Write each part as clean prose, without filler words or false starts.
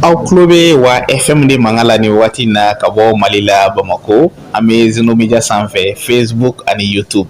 Aw tulo bɛ wa FM de mankan la nin waati in na ka bɔ Mali la Bamakɔ an bɛ Zeno Media sanfɛ Facebook ani YouTube.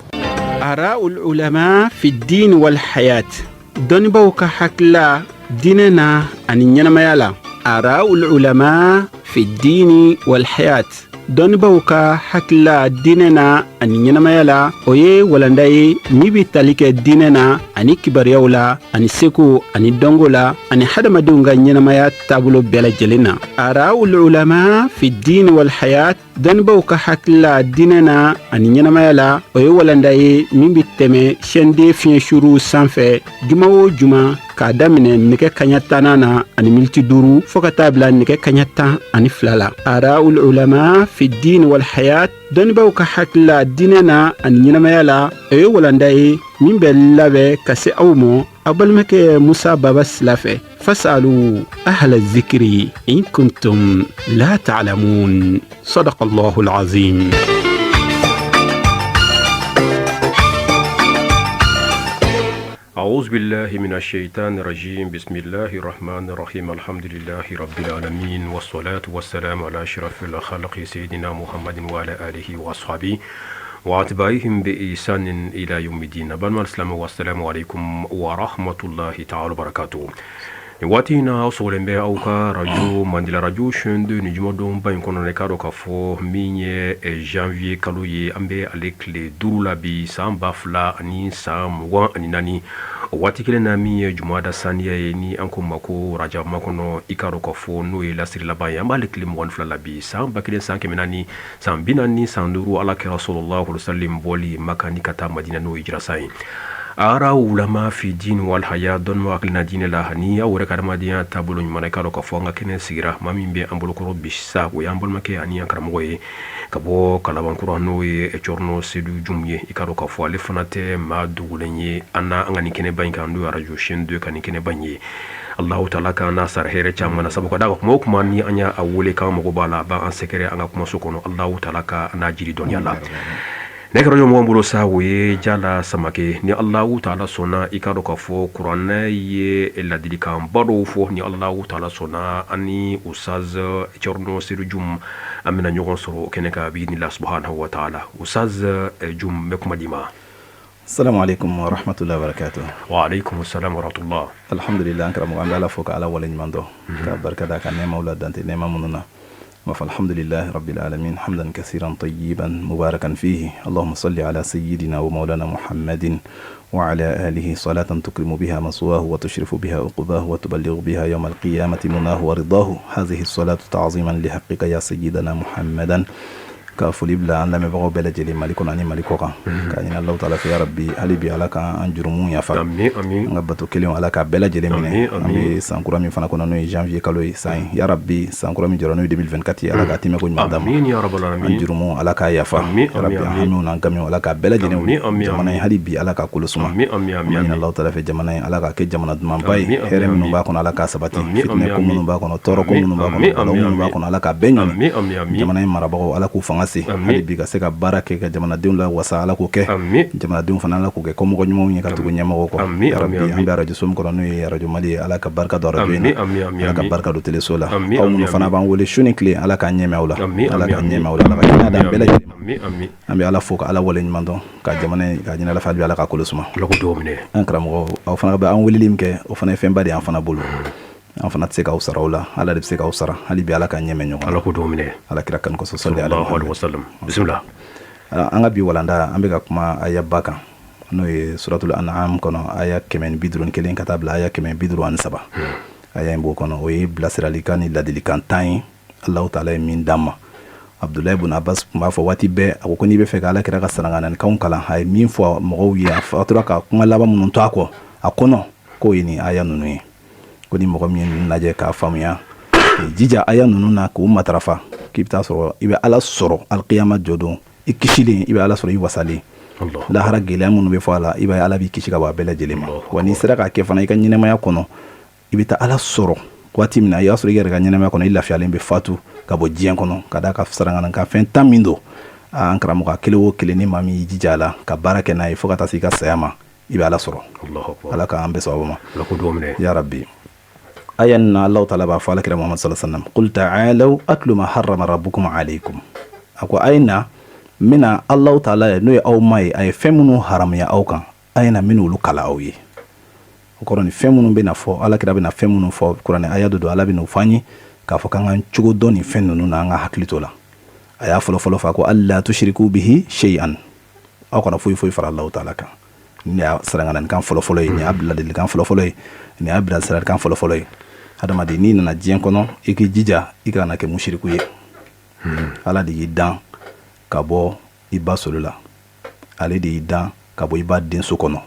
Ara'ul ulama fi din wal hayat. Dɔnnibaaw ka hakilila diinɛ na ani ɲɛnamaya la. Ara'ul ulama fi din wal hayat. Dɔnnibaaw ka hakilila diinɛ na ani ɲɛnamaya la o ye walanda ye min bɛ tali kɛ diinɛ na ani kibaruyaw la ani seko ani dɔnko la ani hadamadenw ka ɲɛnamaya taabolo bɛɛ lajɛlen na. Ara'ul ulama fi din wal hayat. Dɔnnibaaw ka hakilila diinɛ na ani ɲɛnamaya la o ye walanda ye min bɛ tɛmɛ chaîne de fiɲɛsuru sanfɛ juma o juma k'a daminɛ nɛgɛ kaɲa 10 na ani miniti 5 fo ka taa bila nɛgɛ kaɲa 12 la. Ara'ul ulama fi din wal hayat. Dɔnnibaaw ka hakilila diinɛ na ani ɲɛnamaya la o ye walanda ye min bɛ labɛn ka se aw ma aw balimakɛ Musa Baba Sila fɛ. Fasalu ahla zikri in kuntum la ta'lamun. Sadaqallahul azim. أعوذ بالله من الشيطان الرجيم بسم الله الرحمن الرحيم الحمد لله رب العالمين والصلاة والسلام على أشرف الخلق سيدنا محمد وعلى آله وأصحابه وأتباعهم بإحسان إلى يوم الدين. والسلام عليكم ورحمة الله تعالى وبركاته. Wati na solembe auka radio mandila radio shende ni jumadon ba inkono ne kado kafo minye janvier kaloye ambe alekle durula bi samba fla ani sam wa ani nani wati kile na minye jumada sania ni anko mako raja makono ikaro kafo no e lasiri la ba yamba alekle mo fla la bi samba kile sanke menani sambina ni sanduru ala ka rasulullah sallallahu alaihi wasallam boli makani kata madina no hijra sai. Ara ulama fi din wal haya don wakilina dine la haniya wore kadamadiya tabulu nyumana kalo ka fonga kene sigira mami mbe ambolo koro bishsa ko yambol make aniya karamogo ye kabo kalaban kurano ye e chorno sedu jumye ikaro ka fo ale fanate ma dugulenye ana angani kene banka ndu radio chaîne 2 kan kene banye Allah ta'ala ka nasar here chamana sabu kada ko kuma ni anya awole ka mo bala ba an sekere anga kuma sokono Allah ta'ala ka najiri don yalla nekaro yo mo mbulo sawe jala samake ni Allahu ta'ala sona ikaro ka fo Qur'an ye ladilika baro fo ni Allahu ta'ala sona ani usaz chorno sirujum amina nyogon soro keneka bi ni Allah subhanahu wa ta'ala usaz jum mekuma dima. Assalamu alaikum wa rahmatullahi wa barakatuh. Wa alaikum assalam wa rahmatullah. Alhamdulillah ankaramu ala foka ala walin mando ka barkada ka ne maula dante ne mamununa. فالحمد لله رب العالمين حمدا كثيرا طيبا مباركا فيه اللهم صل على سيدنا ومولانا محمد وعلى آله صلاة تكرم بها مسواه وتشرف بها عقباه وتبلغ بها يوم القيامة مناه ورضاه. هذه الصلاة تعظيما لحقك يا سيدنا محمدا كافولي بلا ان لم يبغوا بلا جلي مالكون اني مالكوكا كان الله تعالى في ربي علي بي على كان جرمون يا فا امين امين غبتو كليون على كا بلا جلي من امي سانكورا مي فانا كنا نو جانفي كالوي ساين يا ربي سانكورا مي جرانو 2024 على كا تيمي كو مادام امين يا رب العالمين جرمون على كا يا فا ربي امين نانكامي على كا بلا جلي جمانا علي بي على كا كل سما امين امين الله تعالى في جمانا على كا كي جمانا دمان باي هرم نو باكون على كا سباتي فتنه كوم نو باكون تورو كوم نو باكون على كا بنيو جمانا مرابو على كو hali bi ka se ka baara kɛ ka jamanadenw la wasa ala ko kɛ jamanadenw fana ala ko kɛ ko mɔgɔ ɲumanw ye ka tugu ɲɛmɔgɔ kɔ rabbi an bɛ radio som kɔnɔ n'o ye radio mali ala ka barika don radio in na ala ka barika don teleso la aw minnu fana b'an wele su ni tile ala ka ɲɛmɛ aw la ala ka ɲɛmɛ aw la ala ka kɛnɛya d'an bɛɛ lajɛlen an bɛ ala fo ka ala wale ɲuman dɔn ka jamana ka ɲinɛ ala fɛ ala ka kolo suma an karamɔgɔ aw fana bɛ an weleli min kɛ o fana ye fɛnba de an fana bolo an fana tɛ se k'aw sara o la ala de bɛ se k'aw sara hali bi ala ka ɲɛmɛ ɲɔgɔn ala ko domine ala kira kan kosɔn sallallahu alaihi wasallam bismillah an ka bi walanda an bɛ ka kuma aya ba kan n'o ye suratul an'am kɔnɔ aya 151 ka taa bila aya 153 aya in b'o kɔnɔ o ye bilasiralikan ni ladilikan 10 ye Allahu taala ye min d'an ma Abdulahi ibn Abbas tun b'a fɔ waati bɛɛ a ko ko n'i bɛ fɛ ka ala kira ka saranganaanikanw kalan a ye min fɔ mɔgɔw ye a fatura ka kuma laban minnu to a kɔ a kɔnɔ k'o ye nin aya ninnu ye ko ni mɔgɔ min ye lajɛ k'a faamuya jija aya ninnu na k'u matarafa k'i bɛ taa sɔrɔ i bɛ ala sɔrɔ alqiyama jɔdon i kisilen i bɛ ala sɔrɔ i wasalen lahara gɛlɛya minnu bɛ fɔ a la i b'a ye ala b'i kisi ka bɔ a bɛɛ lajɛlen ma wa n'i sera k'a kɛ fana i ka ɲɛnɛmaya kɔnɔ i bɛ taa ala sɔrɔ waati min na i y'a sɔrɔ i yɛrɛ ka ɲɛnɛmaya kɔnɔ i lafiyalen bɛ fatu ka bɔ diɲɛ kɔnɔ ka da ka sarangana fɛn tan min don an karamɔgɔ kelen o kelen ni maa min y'i jija a la ka baara kɛ n'a ye fo ka taa se i ka saya ma i bɛ ala sɔrɔ ala k'an bɛɛ sababu ma ya rabbi ayanna Allah ta'ala ba fa alakira Muhammad sallallahu alaihi wasallam qul ta'alu atlu ma harrama rabbukum alaykum ako ayna mina Allah ta'ala no ya aw mai ay femunu haram ya aw kan ayna minu lu kala aw yi ko ni femunu be na fo alakira be na femunu fo Qur'an ayadu do ala be no fanyi ka fo kan an cugo doni fennu na nga haklito la aya folo fa ko alla tushriku bihi shay'an aw kana fuy fara Allah ta'ala kan ni saranganan kan folo ni abdullah del kan folo ni abdullah sarar kan folo adama de ni na jien kono iki jija ikana ke mushriku ye ala de yidan kabo iba solula ale de yidan kabo iba den so kono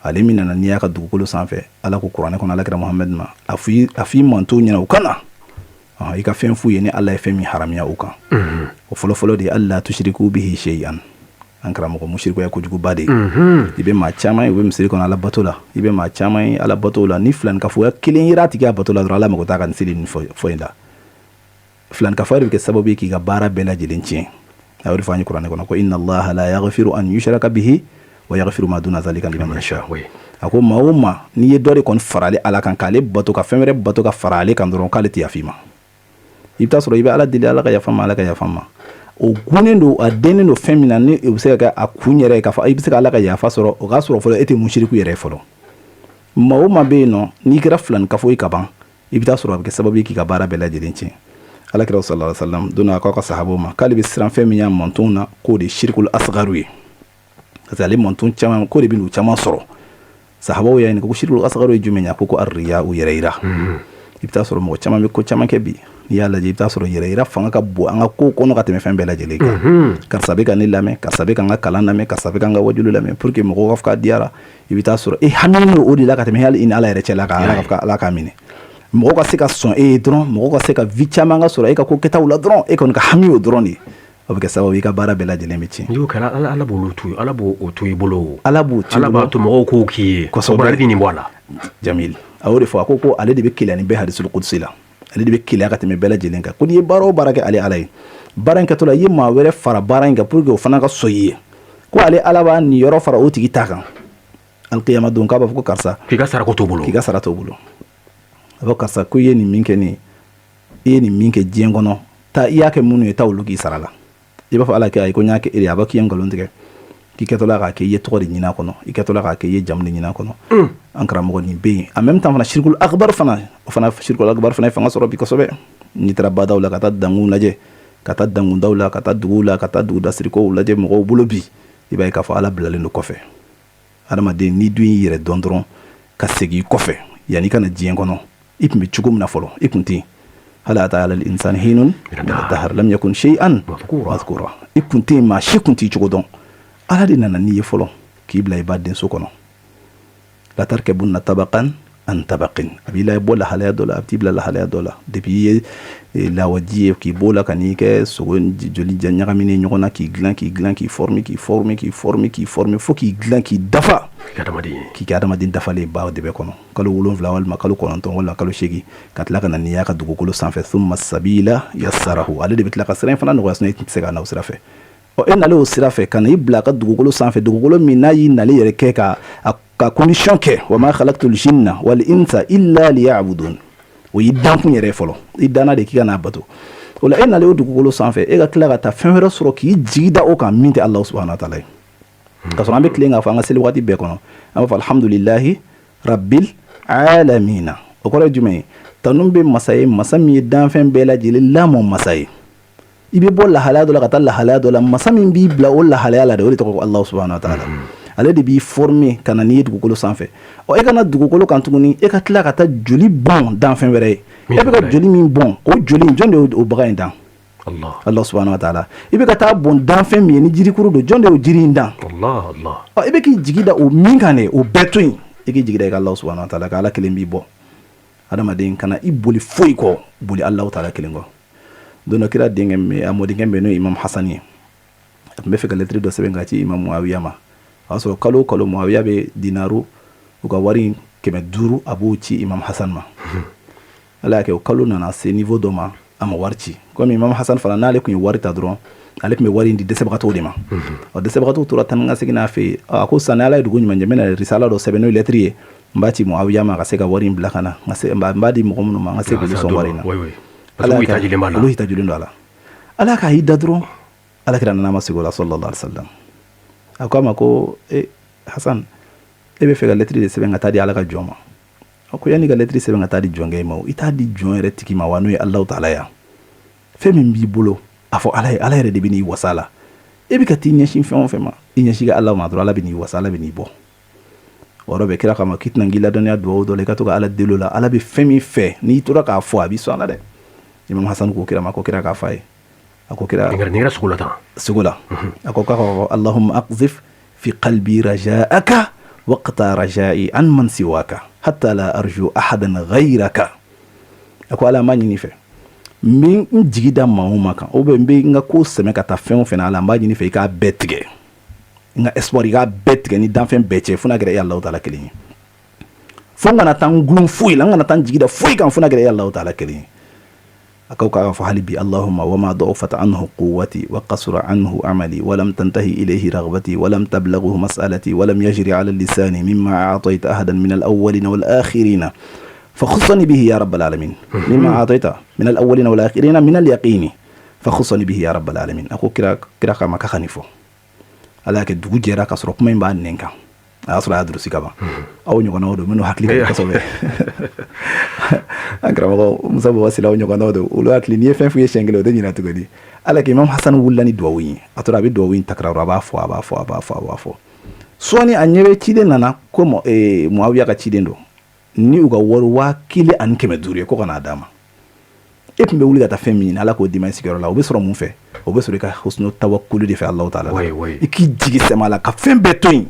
ale minana ni aka dugukolo sanfɛ ala ko Qur'an kono ala kira Muhammad ma afi manto nyina ukana ika fen fu ye ni ala fe mi haramiya ukan o folo de alla tushriku bihi shay'an ankara mo mushriku ya kujugu bade ibe ma chama ibe misiri kono ala batola ibe ma chama ala batola ni flan ka fu ya kilin yirati ga batola dra ala mo ta kan silin fo inda flan ka faru ke sababu ki ga bara bela jilinci awri fani Qur'an kono ko inna allaha la yaghfiru an yushraka bihi wa yaghfiru ma duna zalika liman yasha ako mauma ni ye dori kon farale ala kan kale bato ka femere bato ka farale kan doron kale ti afima ibta soro ibe ala dili ala ka yafama o gunen do a denen do femina ni e se ka akunyere ka fa ibse ka ala ka yafa soro o ga soro folo ete mushriku yere folo mauma be no ni kira flan ka fo ikaban ibta soro ke sababu ki ka bara bela jilinci ala kira sallallahu alaihi wasallam duna ka sahabo ma kale bi siran feminya montuna ko de shirkul asgharu kazali montun chama ko de binu chama soro sahabo ya ni ko shirkul asgharu jumenya ko arriya u yereira ibta soro mo chama be ko chama ke bi ya la ibta soro yereira fanga ka bo anga ko kono ka teme fen bela jeleka kar sabe kan lame kar sabe kan kalana me kar sabe kan wajulu lame pour que mo ko ka diara ibta soro e hamino o di la ka teme hal in ala yere chela ka ala ka mine mo ko se ka son e dron mo ko se ka vichama nga soro e ka ko keta wala dron e kon ka hamiyo dron ni o be ka sababu ka bara bela jele mechi yo kala ala bo lutu ala bo otu bolo ala bo to mo ko ki ko so bara ni wala jamil awre fo ko ale de be kilani be hadisul qudsi la ale de be kila ka teme bela jele ka ko ni baro barake ale alay baranka to la yima were fara baranga pour que o fana ka soyi ko ale alaba ni yoro fara o tigi takan al qiyamah don ka ba ko karsa ki ga sara ko to bolo abo karsa ko ye ni minke ni ni minke jengono ta iyake munu e tawlu ki sarala iba fa ala ke ay ko nyaake iri abaki yangalo ndike ki ketola ka ke ye tokori nyina kono iketola ka ke ye jamni nyina kono ankara mo ni be en même temps fana shirkul akbar fana shirkul akbar fana fanga soro bi ko sobe ni traba dawla kata dangu laje kata dangu dawla kata dugula kata dugu dasriko laje mo bulo bi iba ka fa ala blale no kofe adama de ni duin yire dondron ka segi kofe yani kana jengono ipmi chugum na folo ikunti hala ta'ala al-insan hinun dahar lam yakun shay'an mazkura ikunti ma shikunti chugodon ala dina na niye folo kibla ibadin sokono la tarkabunna tabaqan an tabaqin abila bola hala dola abtibla la hala dola depuis la wadiye ki bola kanike sogon joli janyaka mini nyona ki glan ki forme fo ki glan ki dafa ki kadama din dafa le baw debe kono kalo wulon flawal makalo kono ton wala kalo shegi katla kana niya ka dugukolo sanfe thumma sabila yassarahu ale de bitla ka seren fana no wasne tsega na usrafe o en ale usrafe kana ibla ka dugukolo sanfe dugukolo minayi nale yere ke ka condition ke wa ma khalaqtul jinna wal insa illa liya'budun o yidan kun yere folo idana de kika na bato wala en ale dugukolo sanfe e ga kila ka ta fenwere soro ki jigida o kan minte Allah subhanahu wa ta'ala ka so ambe klenga fa nga sel wati be kono amma fa alhamdulillah rabbil alamin o ko rejume tanumbe masaye masami dan fen bela jele lamo masaye ibe bolla halado la katalla halado la masami bi bla wala halala de to ko Allah subhanahu wa ta'ala ale de bi former kana ni dugukolo sanfɛ o e kana dugukolo kan tuguni e ka tila ka ta joli bon dan fɛn wɛrɛ e bɛ ka joli min bon o joli jɔn de o baga in dan Allah subhanahu wa ta'ala i bɛ ka taa bon dan fɛn min ye ni jirikuru do jɔn de o jiri in dan i bɛ k'i jigi da o min kan de o bɛɛ to yen i k'i jigi da i ka Allah subhanahu wa ta'ala ka ala kelen b'i bɔ adamaden kana i boli foyi kɔ boli Allah ta'ala kelen kɔ don dɔ kira denkɛ min a mɔdenkɛ min n'o ye Imam Hasan ye a tun bɛ fɛ ka lettre dɔ sɛbɛn ka ci Imam Muawiya ma a sɔrɔ kalo kalo Muawiya bɛ dinaru u ka wari 500 a b'o ci Imam Hasan ma ala y'a kɛ o kalo nana se niveau dɔ ma a ma wari ci komi Imam Hasan fana n'ale tun ye wari ta dɔrɔn ale tun bɛ wari in di dɛsɛbagatɔw de ma ɔ dɛsɛbagatɔw tora tan ka segin n'a fɛ yen a ko sanni ala ye dugu ɲuman jɛ n bɛna risala dɔ sɛbɛn n'o ye lettre ye mbati Muawiya ma ka se ka wari bila kana ngase mbadi mo kono ma ngase ko so wari na ala ka hitajulen do ala ka hidda dron ala kira nana masigola sallallahu alaihi wasallam akama ko Hasan ebe fe ga lettre de sebe ngata di ala ka joma ko yani ga lettre sebe ngata di jonge ma ita di jon retiki ma wanu Allah ta'ala ya fe min bi bolo afo ala re de bini wasala ebi ka tinya shin fe on fe ma inya shiga Allah ma ala bini wasala bini bo woro be kira kama kitna ngila donya do do le ka to ga ala delola ala be fe mi fe ni tura ka fo abi so ala de Imam Hasan ko kira ka fay ako kira ngira sugula ako ka Allahumma aqzif fi qalbi raja'aka waqta raja'i an man siwaka hatta la arju ahadan ghayraka ako ala manyi ni fe min jigida mauma kan o be nga ko seme ka ta fen fen ala manyi ni fe ka betge nga espoir ga betge ni dan fen beche funa gere Allah ta'ala kelin fonga na tan glum fuy la nga na tan jigida fuy kan funa gere Allah ta'ala kelin أكوكا فحلبي اللهم وما ضعفت عنه قوتي وقصر عنه عملي ولم تنتهي إليه رغبتي ولم تبلغه مسألتي ولم يجري على اللسان مما أعطيت أحدا من الأولين والآخرين فخصني به يا رب العالمين مما أعطيت من الأولين والآخرين من اليقين فخصني به يا رب العالمين أكو كراك ما كخنيفو ألاك دوجي راك أسرق من بعد نينكا asura adrusi kaba aw nyoko nawdo meno hakli ko sobe akrama ko musabo wasila aw nyoko nawdo ulo hakli ni fen fuye shengelo de nyina tugodi ala ke Imam Hasan wullani duwawi atura bi duwawi takrara ba fo soni anyebe chide nana ko Muawiya ka chide ndo ni uga worwa kile an keme duriye ko kana dama epmbe wuli gata femi ala ko dima sigaro la obesoro mun fe obesoro ka husnu tawakkulu di fe Allah ta'ala iki jigi semala ka fembe toyin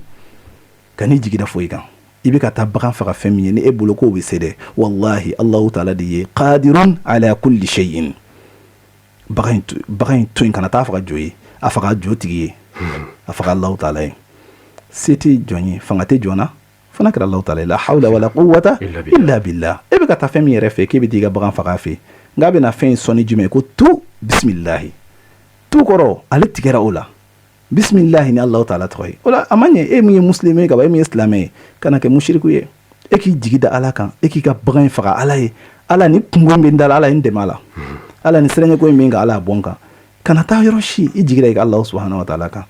kani jigida foyi kan ibe ka tabakan faga femi ni e bolo ko be sede wallahi Allah ta'ala di qadirun ala kulli shay'in bagain toyin kana ta faga joyi afaga jotigi afaga Allah ta'ala siti joni fangate jona fana kira Allah ta'ala la hawla wala quwwata illa billah ibe ka ta femi refe ke be diga bagan faga fe ngabe na fen soni jume ko tu bismillah tu koro ale tigera ola bismillah ni Allah ta'ala toy ola amanye mi muslime ka ba mi islamé kana ke mushriku ye e ki jigida ala kan e ki ka bagan faga ala ye ala ni kungo be ndala ala inde mala ala ni serenya ko minga ala bonka kana ta yoroshi e jigida ka Allah subhanahu wa ta'ala kan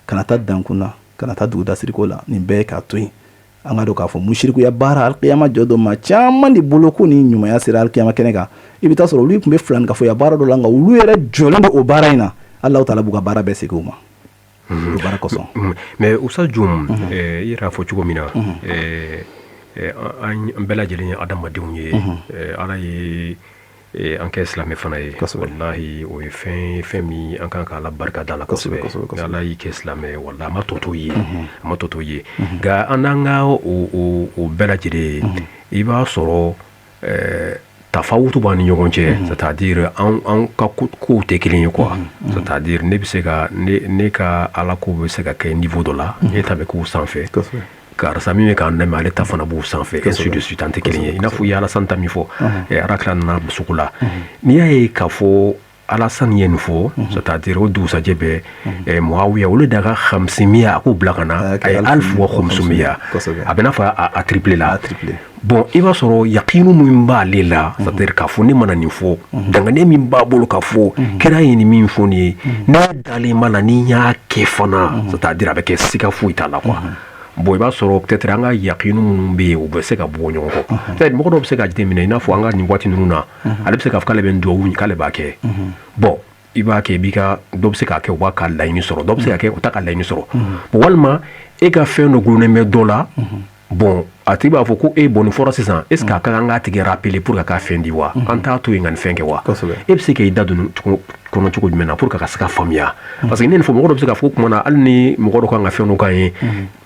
kana ta dankuna kana ta duda sirikola ni be ka toy anga do ka fo mushriku ya bara alqiyama jodo ma chama ni boloku ni nyuma ya sira alqiyama kenega ibita soro lui kumbe flan ka fo ya bara do langa ulu yere jolendo o bara ina Allah ta'ala buga bara be sekuma mais Oustaz Dioum ira fo cogo mina an bela jeli adamadenw ye ala ye an kɛ silamɛ fana ye wallahi o ye fɛn min an kan ka ala barika da la kosɛbɛ ala y'i kɛ silamɛ wallahi a ma tɔtɔ ye nka an n'an ka o bɛɛ lajɛlen i b'a sɔrɔ tafawutu b'an ni ɲɔgɔn cɛ c'est-à-dire an ka kow tɛ kelen ye quoi c'est-à-dire ne bɛ se ka ne ka ala ko bɛ se ka kɛ niveau dɔ la e ta bɛ k'o sanfɛ karisa min bɛ k'an dɛmɛ ale ta fana b'o sanfɛ ainsi de suite an tɛ kelen ye i n'a fɔ i ye Alasani ta min fɔ Arakila nana sugu la n'i y'a ye k'a fɔ Alasani ye nin fɔ c'est-à-dire o dugusajɛ bɛɛ Muawiya olu da ka 500 a k'o bila ka na a ye 1500 a bɛ n'a fɔ a triplé la bon i b'a sɔrɔ yaqiinu min b'ale la c'est-à-dire k'a fɔ ne mana nin fɔ danganiya min b'a bolo k'a fɔ kira ye nin min fɔ nin ye n'a dalen b'a la ni y'a kɛ fana c'est-à-dire a bɛ kɛ siga foyi t'a la quoi bon i b'a sɔrɔ peut-être an ka yaqiinu minnu bɛ yen u bɛ se ka bɔ ɲɔgɔn kɔ c'est-à-dire mɔgɔ dɔw bɛ se ka jateminɛ i n'a fɔ an ka nin waati ninnu na ale bɛ se k'a fɔ k'ale bɛ duwawu ɲini k'ale b'a kɛ bon i b'a kɛ i b'i ka dɔ bɛ se k'a kɛ u b'a ka laɲini sɔrɔ dɔ bɛ se k'a kɛ u t'a ka laɲini sɔrɔ bon walima e ka fɛn dɔ gulonnen bɛ dɔ la bon a tigi b'a fɔ ko nin fɔra sisan est ce que a ka kan k'a tigi rappeler pour ka fɛn di wa an t'a to yen ka nin fɛn kɛ wa e bɛ se k'i da don kɔnɔ cogo jumɛn na pour que ka se ka faamuya parce que ne nin fɔ mɔgɔ dɔ bɛ se k'a fɔ kuma na hali ni mɔgɔ dɔ kan ka fɛn dɔ kan ye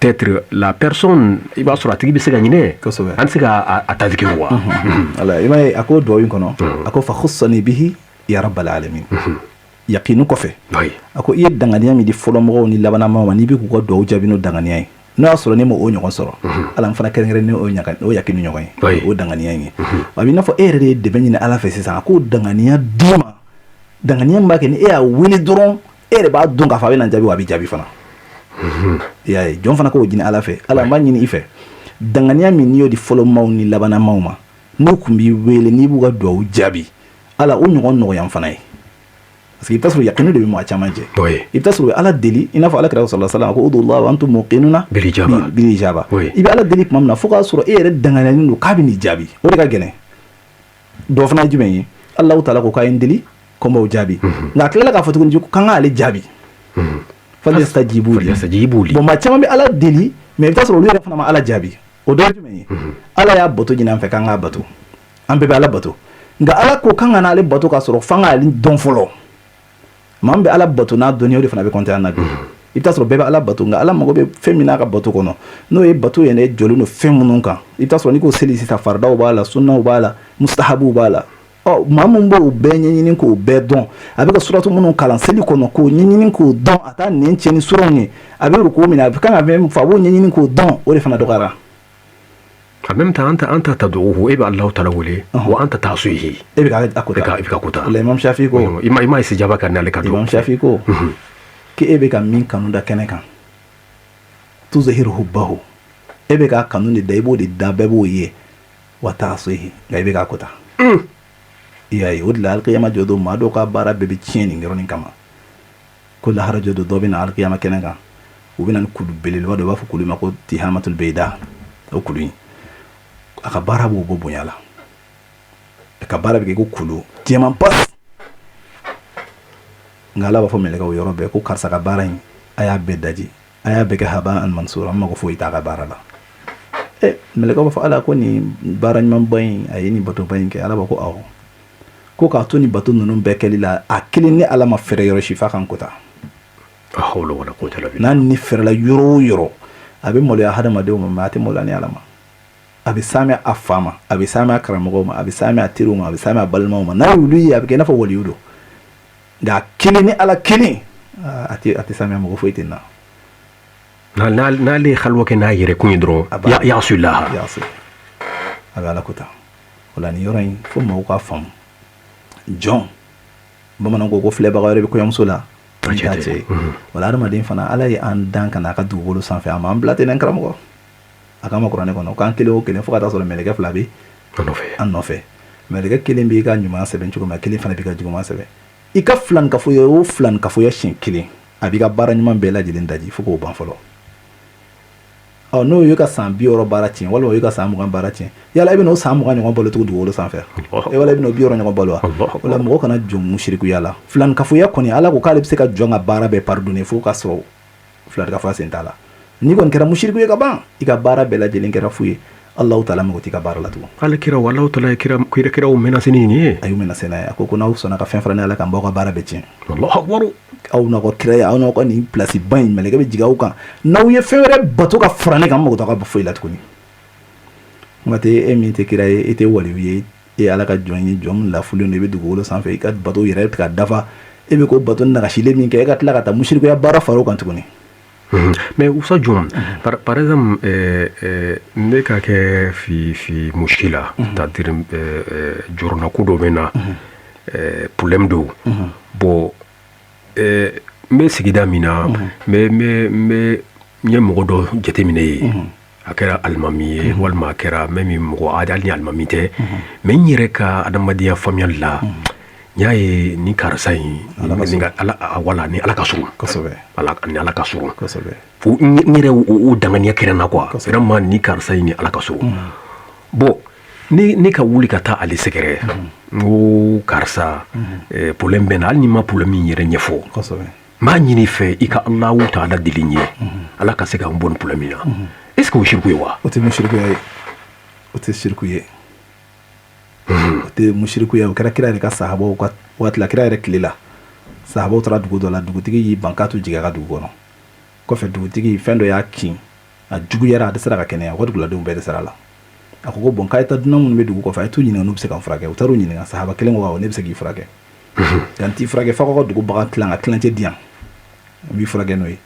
peut-être la personne i b'a sɔrɔ a tigi bɛ se ka ɲinɛ an tɛ se ka a tadike wa ala i b'a ye a ko duwawu in kɔnɔ a ko fa khussani bihi ya rabbal alamin yaqiinu kɔfɛ a ko i ye danganiya min di fɔlɔ mɔgɔw ni labanamaw ma n'i bɛ k'u ka duwawu jaabi n'o danganiya ye n'o y'a sɔrɔ ne ma o ɲɔgɔn sɔrɔ ala n fana kɛrɛnkɛrɛn ni o yaqiinu ɲɔgɔn ye o danganiya ye a b'i n'a fɔ e yɛrɛ de ye dɛmɛ ɲini ala fɛ sisan a ko danganiya d'i ma danganiya min b'a kɛ ni e y'a wele dɔrɔn e yɛrɛ b'a dɔn k'a fɔ a bɛ na jaabi wa a bɛ jaabi fana i y'a ye jɔn fana k'o ɲini ala fɛ ala n b'a ɲini i fɛ danganiya min n'i y'o di fɔlɔ maaw ni labanna maaw ma n'u kun b'i wele n'i b'u ka duwawu jaabi ala o ɲɔgɔn nɔgɔya fana ye parce que i bɛ taa sɔrɔ yakini de bɛ maa caman jɛ i bɛ taa sɔrɔ ala deli i n'a fɔ alakira sallallahu alaihi wasallam ko ud'ullaha wa antum muqinuna bil ijaba i bɛ ala deli tuma min na fo k'a sɔrɔ e yɛrɛ danganiyalen don k'a bɛ n'i jaabi o de ka gɛlɛn dɔ fana ye jumɛn ye Allahu taala ko k'a ye n deli ko n b'o jaabi nka a tilala k'a fɔ tuguni ko k'an k'ale jaabi falyastajibu li bon maa caman bɛ ala deli mais i bɛ taa sɔrɔ olu yɛrɛ fana ma ala jaabi o dɔ ye jumɛn ye ala y'a bato ɲini an fɛ k'an k'a bato an bɛɛ bɛ ala bato nka ala ko k'an ka n'ale bato k'a sɔrɔ f'an k'ale dɔn fɔlɔ maa min bɛ ala bato n'a dɔnniya o de fana bɛ compter an na bi i bɛ taa sɔrɔ bɛɛ bɛ ala bato nka ala mago bɛ fɛn min n'a ka bato kɔnɔ n'o ye bato yɛrɛ jɔlen don fɛn minnu kan i bɛ taa sɔrɔ n'i ko seli sisan faridaw b'a la sunnaw b'a la mustahabuw b'a la maa min b'o bɛɛ ɲɛɲini k'o bɛɛ dɔn a bɛ ka suratu minnu kalan seli kɔnɔ k'o ɲɛɲini k'o dɔn a t'a nɛn tiɲɛ ni suraw ye a bɛ ruku min na a kan ka fɛn min fɔ a b'o ɲɛɲini k'o dɔn o de fana dɔgɔyara en même temps anta tad'uhu eba Allah ta'ala wele wa anta ta'suhi e bɛ ka kota Imam Shafi ko ima istijaba kan ale ka do Imam Shafi ko ke e bɛ ka min kanu da kɛnɛ kan tuzahiru hubbahu e bɛ ka kanu de da i b'o de da bɛɛ b'o ye wa ta'suhi nka i bɛ ka kota i y'a ye o de la alikiyama jɔ don maa dɔw ka baara bɛɛ bɛ tiɲɛ nin yɔrɔnin kama ko lahara jɔ don dɔ bɛ na alikiyama kɛnɛ kan u bɛ na ni kulu belebeleba dɔ u b'a fɔ kulu ma ko tihamatul beida o kulu in a ka baara b'o bɔ bonya la a ka baara bɛ kɛ ko kulu jɛman pas nka ala b'a fɔ mɛlɛkɛw yɔrɔ bɛɛ ko karisa ka baara in a y'a bɛɛ daji a y'a bɛɛ kɛ haba an mansura an mago foyi t'a ka baara la mɛlɛkɛw b'a fɔ ala ko nin baara ɲumanba in a ye nin batoba in kɛ ala b'a ko awɔ ko k'a to nin bato ninnu bɛɛ kɛli la a kelen ni ala ma fɛrɛ yɔrɔ si f'a kan kota n'a ni fɛrɛla yɔrɔ o yɔrɔ a bɛ maloya hadamadenw ma mɛ a tɛ maloya ni ala ma a bɛ saamɛ a fa ma a bɛ saamɛ a karamɔgɔw ma a bɛ saamɛ a teriw ma a bɛ saamɛ a balimaw ma n'a y'olu ye a bɛ kɛ i n'a fɔ waliyu don nka a kelen ni ala kelen a tɛ saamɛ mɔgɔ foyi tɛ na n'ale ye halwa kɛ n'a yɛrɛ kun ye dɔrɔn yasulilaha a bɛ ala kota o la nin yɔrɔ in fo mɔgɔw k'a faamu jɔn bamananw ko ko filɛbaga wɛrɛ bɛ kɔɲɔmuso la t'a cɛ ye wala adamaden fana ala ye an dan ka n'a ka dugukolo sanfɛ a ma an bila ten dɛ karamɔgɔ a k'an ma kuranɛ kɔnɔ k'an kelen o kelen fo ka taa sɔrɔ mɛlɛkɛ fila bɛ an nɔfɛ mɛlɛkɛ kelen b'i ka ɲuman sɛbɛn cogo min kelen fana b'i ka juguman sɛbɛn i ka filanikafoya o filanikafoya siɲɛ kelen a b'i ka baara ɲuman bɛɛ lajɛlen daji fo k'o ban fɔlɔ n'o ye ka san 60 baara tiɲɛ walima o ye ka san 20 baara tiɲɛ yala i bɛna o san 20 ɲɔgɔn balo cogo dugukolo sanfɛ wala i bɛna o 60 ɲɔgɔn balo wa wala mɔgɔ kana jɔn musirikuya la filanikafoya kɔni ala ko k'ale bɛ se ka jɔn ka baara bɛɛ pardonner fo ka sɔrɔ filanikafoya sen t'a la n'i kɔni kɛra musiriku ye ka ban i ka baara bɛɛ lajɛlen kɛra fu ye Allahu taala mago t'i ka baara la tugun ale kira Allahu taala kiraw menacé ni ye a y'u menacé n'a ye a ko n'aw sɔnna ka fɛn fara ne ala kan b'aw ka baara bɛɛ tiɲɛ Allahu akbar aw n'a ka kira ye aw n'a ka nin place ba in mɛlɛkɛ bɛ jigin aw kan n'aw ye fɛn wɛrɛ bato ka fara ne kan mago t'aw ka foyi la tuguni nka tɛ e min tɛ kira ye e tɛ waliyu ye e ala ka jɔn ye jɔn min lafulen don i bɛ dugukolo sanfɛ i ka bato yɛrɛ ka dafa e bɛ ko bato nagasilen min kɛ e ka tila ka taa musirikuya baara fara o kan tuguni mais usa John par exemple ne ka kɛ fi mushkila c'est-à-dire jorna ko dɔ bɛ na problème do bon n bɛ sigida min na n ye mɔgɔ dɔ jateminɛ ye a kɛra alimami ye walima a kɛra même mɔgɔ hali ni alimami tɛ mais n yɛrɛ ka adamadenya faamuyali la n y'a ye ni karisa in wala ni ala ka surun kosɛbɛ ni ala ka surun kosɛbɛ fo n yɛrɛ o danganiya kɛra n na quoi vraiment ni karisa in ni ala ka surun bon ne ka wuli ka taa ale sɛgɛrɛ n ko karisa problème bɛ na hali ni ma problème in yɛrɛ ɲɛfɔ kosɛbɛ n b'a ɲini fɛ i ka Allahu taala deli n ye ala ka se ka n bɔ nin problème in na est ce que o shirku ye wa o tɛ musirikuya ye o tɛ shirku ye o tɛ musirikuya o kɛra kira yɛrɛ ka sahabaw ka waati la kira yɛrɛ tile la sahabaw taara dugu dɔ la dugutigi y'i ban k'a to jigin a ka dugu kɔnɔ kɔfɛ dugutigi fɛn dɔ y'a kin a juguyara a dɛsɛra ka kɛnɛya o duguladenw bɛɛ dɛsɛra la a ko bon k'a ye taa dunan minnu bɛ dugu kɔfɛ a ye t'u ɲininka n'u bɛ se ka furakɛ u taar'u ɲininka sahaba kelen ko awɔ ne bɛ se k'i furakɛ yan t'i furakɛ f'a ka dugu bagan tilan ka tilancɛ di yan n b'i furakɛ n'o ye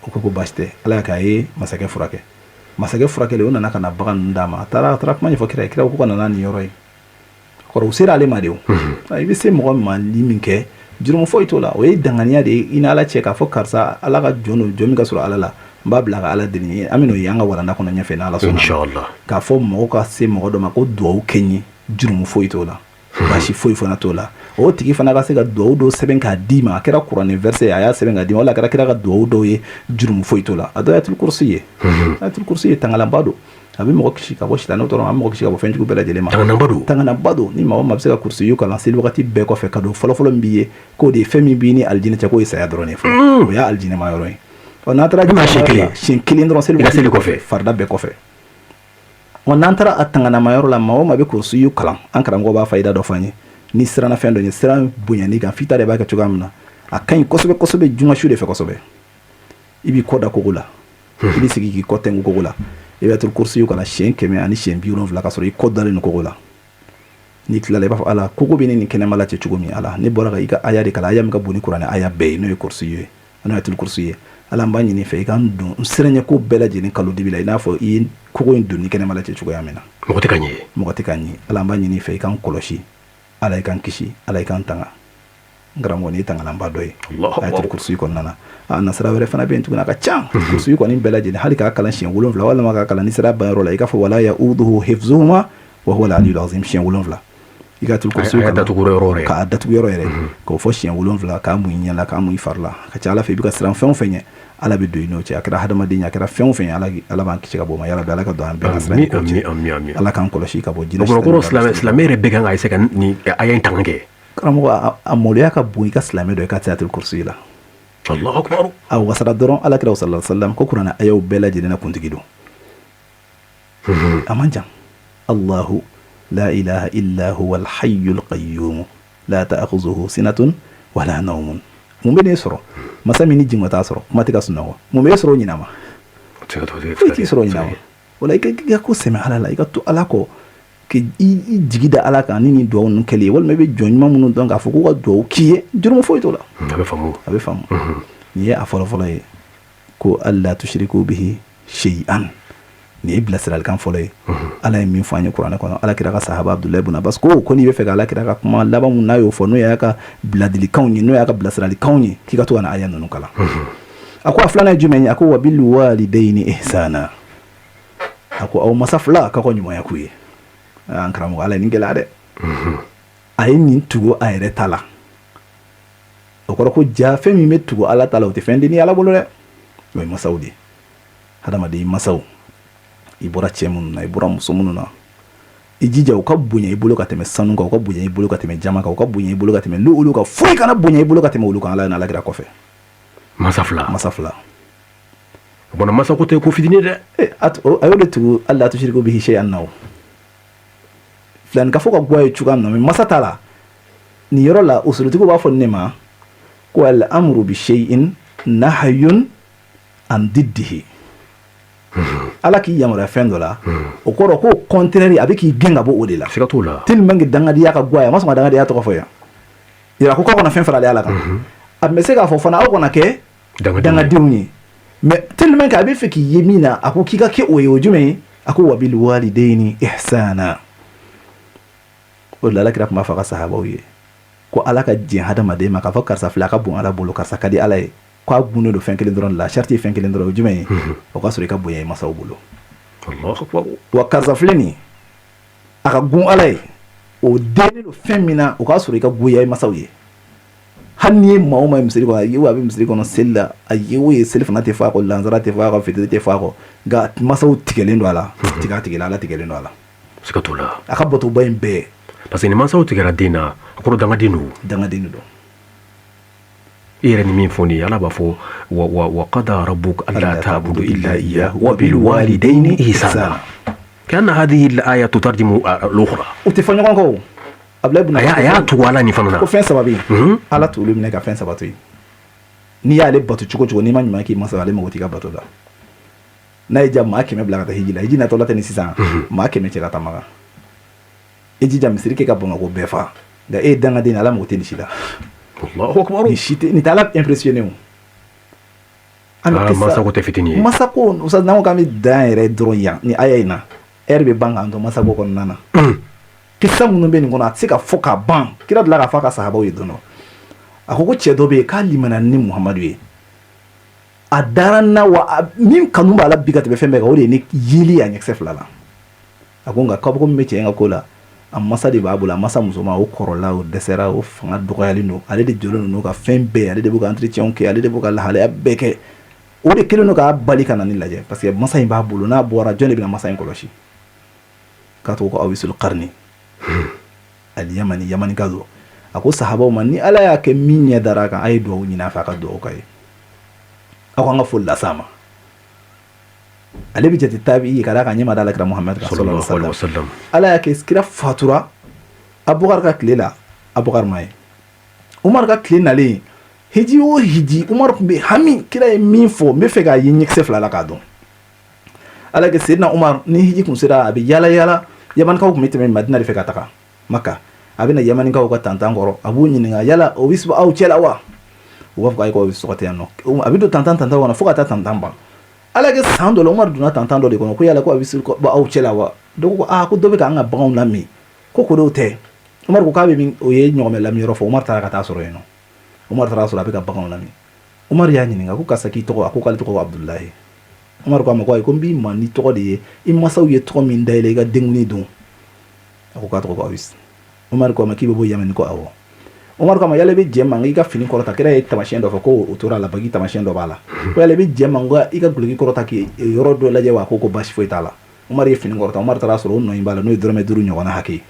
o ko baasi tɛ ala y'a kɛ a ye masakɛ furakɛ masakɛ furakɛli o nana ka na bagan ninnu d'a ma a taara kuma ɲɛfɔ kira ye kira ko ka na nin yɔrɔ ye kɔrɔ u sera ale ma de o i bɛ se mɔgɔ ma li min kɛ jurumu foyi t'o la o ye danganiya de ye i ni ala cɛ k'a fɔ karisa ala ka jɔn don jɔn min ka sɔrɔ ala la mbabla ka ala deni amino yanga wala na kono nyafe na ala sona inshallah ka fo mo ka se mo do ma ko duwa kenyi jurumu foyi to la bashi foyi fana to la o tigi fana ka se ka duwa do seben ka dima kera Qur'an verset aya seben ka dima wala kera ka duwa do ye jurumu foyi to la ayatul kursi ye ayatul kursi ye tangala bado abi mo kishi ka bo shitano to ma mo kishi ka bo fenju bela jele ma tangana bado ni ma ma se ka kursi yu kala sil wakati be ko fe ka do folo mbiye ko de femi bi ni aljina cha ko isa ya drone fo o ya aljina ma yoro on atara ma shekli shinkili ndro sil wakati ko fe farda be ko fe on antara atangana ma yoro la ma ma be kursi yu kala an karango ba faida do fanye ni sirana fendo ni sirana bunyani kan fita de ba ka chugamna akan kosobe junga shude fe kosobe ibi koda kogula ibi sigi ki kotengu kogula ibi atul kursi yu kana shen keme ani shen biuron vla kasoro i kodale no kogula ni klale ba ala kogo bini ni kene mala che chugumi ala ni bora ga ika aya de kala aya mga buni qur'ani aya be no kursi yu ana atul kursi yu ala mbani ni fe kan dun sirenya ko bela jini kalu dibila ina fo i kogo ndu ni kene mala che chugo yamena mokoti kanyi ala mbani ni fe kan koloshi ala kan kishi ala kan tanga ngaramo ni tanga lamba doy ayatul kursi ko nana nasara were fana ben tuguna ka chan kursi ko ni bela jini halika kala shin wulon vla wala maka kala ni sara ba rola ika fo wala yauduhu hifzuhuma wa huwa al-aliyyul azim shin wulon vla ika tul kursi ko ka adatu yoro yere ko fo shin wulon vla ka mu nyala ka mu farla ka chala fe bi ka sran fen fenye ala be doy no ci akara hadama dinya akara fen fen ala ban kici ka bo ma yala dala ka do am be asran ko ami ala kan ko shi ka bo jina ko islamere be kan ay se kan ni ayen tange karamo amoliya ka bo ka islamere do ka tayatul kursi la Allahu akbar aw wasara doron ala kira sallallahu alaihi wasallam ko kurana ayo bela jina kuntigido amanja Allahu la ilaha illa huwa al-hayyul qayyum la ta'khudhuhu sinatun wala nawmun mumbe soro masami ni jingo ta soro matika sunawo mumbe soro nyina ma ti soro nyina wala ka ko sema ala la ka to ala ko ke jigida ala ka ni do on kele wal mebe jonma munu don ka fuko ko do kiye jurum fo to la abe famu ni afolo ko alla tushriku bihi shay'an ni ibla siral kan folo ala min fanya qur'ana ko ala kira ka sahaba abdullah ibn abbas ko ni be fe ala kira ka kuma laba mun nayo fo no ya ka bladili kauni no ya ka blasirali kauni kika to na ayan no kala ako aflana jumeni ako wabil walidaini ihsana ako aw masafla ka ko nyuma ya kuye an karamu ala ni gelade ay ni tugo ay retala o ko ja fe mi metugo ala tala o te fendi ni ala bolore way masaudi hadama de masaw ibora chemun na ibora musomunu na ijija ukabunya ibulo kateme sanuka ukabunya ibulo kateme jamaka ukabunya ibulo kateme luulu ka fui kana bunya ibulo kateme uluka ala na lagira kofe masafla bona masa ko te ko fidini de ayo tu alla tushiriku bihi shay'an naw flan ka foka gwa yuchugam na masatala ni yoro la usulutuko ba fonnema ko al amru bi shay'in nahyun an diddihi ala ki yamara fendola o koro ko contraire abiki genga bo odela sikatula til mangi danga dia ka gwa ya masuma danga dia to ko foya ira ko ko na fen fara ala ka ab me se ga fo fana o ko na ke danga diwni me til mangi abi fiki yemina ako kika ke o jume ako wabil walidaini ihsana wala la kira kuma fa ka sahaba wiye ko ala ka jin hadama de maka fa karsa flaka bon ala bolo karsa kadi ala e ko aguno do fenkele ndron la sharti fenkele ndron jume o ka sori ka boye masaw bolo Allahu akbar wa karsa fleni aka gun ala e o deni do femina o ka sori ka boye masaw ye hanni mauma misri ko ayi wa bi misri ko no sella ayi we self na te fa ko lanzara te fa ko fitete te fa ko ga masaw tigele ndo ala tigele ndo ala sikatula aka boto bayin be parce que ni masaw tigera dina ko danga dinu do إيراني من فوني على بفو وقضى ربك ألا تعبدوا إلا إياه وبالوالدين إحسانا كأن هذه الآية تترجم الأخرى وتفني كونكو أبلا بنا آيات ولا نفهمنا وفين سببي على طول منك فين سببي نيا على بتو تشوكو نيما نيما كي مسألة ما وتيجا بتو ده نايجا ما كم بلا كده هيجي لا هيجي نتولا تنسيسان ما كم يشيل تامعا هيجي جام سيرك كابونا كو بيفا ده دعنا دين على ما وتنسيلا Allahu akbar ni talab impressionné masa ko te fitini masa ko usaz namo kami daire dronya ni ayayna erbe banga ndo masa ko nana kissa mun be ni ngona tsika foka ban kira dala ka faka sahaba we dono akoko chedo be ka limana ni muhammadu ye a darana wa min kanu b'a la bi ka tɛmɛ fɛn bɛɛ kan o de ye ne yeli a ɲɛkisɛ 2 la a ko nka kabako min bɛ cɛ in ka ko la a masa de b'a bolo a masa musoman o kɔrɔla o dɛsɛra o fanga dɔgɔyalen don ale de jɔlen don ka fɛn bɛɛ ale de b'o ka entretien kɛ ale de b'o ka lahalaya bɛɛ kɛ o de kelen don k'a bali ka na ni lajɛ parce que masa in b'a bolo n'a bɔra jɔn de bɛna masa in kɔlɔsi k'a tɔgɔ ko Awisul Qarni al-Yamani Yamani ka don a ko sahabaw ma ni Ala y'a kɛ min ɲɛ dara a kan a ye duwawu ɲini a fɛ a ka duwawu k'a ye aw k'an ka foli las'a ma ale bɛ jate tabi'i ye ka d'a kan ɲɛma da Alakira Muhamad sallallahu alaihi wasallam Ala y'a kɛ kira fatura Abubakar ka tile la Abubakar ma ye Umar ka tile nalen hiji o hiji Umar tun bɛ hami kira ye min fɔ n bɛ fɛ k'a ye ɲɛkisɛ 2 la k'a dɔn Ala kɛ Seydina Umar ni hiji kun sera a bɛ yala yala Yamanikaw tun bɛ tɛmɛ Madina de fɛ ka taga Maka a bɛ na Yamanikaw ka tantan kɔrɔ a b'u ɲininka yala o bɛ sɔrɔ aw cɛ la wa u b'a fɔ ayi ko o bɛ sɔgɔ tɛ yan nɔ a bɛ don tantan kɔnɔ fo ka taa tantan ban Ala kɛ san dɔ la Umar donna tantan dɔ de kɔnɔ ko yala ko a bɛ sɔrɔ aw cɛ la wa dɔw ko ko dɔ bɛ k'an ka baganw lamɛn ko dɔw tɛ Umar ko k'a bɛ min o ye ɲɔgɔmɛ lamɛn yɔrɔ fɔ Umar taara ka taa sɔrɔ yen nɔ Umar taara sɔrɔ a bɛ ka baganw lamɛn Umar y'a ɲininka ko karisa k'i tɔgɔ a ko k'ale tɔgɔ ko Abdulahi Umar ko a ma ko ayi ko n b'i ma ni tɔgɔ de ye i masaw ye tɔgɔ min da i la i ka denkundi dun a ko k'a tɔgɔ ko Awis Umar ko a ma k'i bɛ bɔ Yamani ko awɔ Umar ko a ma yala i bɛ jɛ ma n k'i ka fini kɔrɔta kira ye tamasiyɛn dɔ fɔ ko o tora a la bagi tamasiyɛn dɔ b'a la ko yala i bɛ jɛ ma n i ka guloki kɔrɔta k'i yɔrɔ dɔ lajɛ wa ko baasi foyi t'a la Umar ye fini kɔrɔta Umar taara sɔrɔ o nɔ in b'a la n'o ye dɔrɔmɛ 5 ɲɔgɔnna hakɛ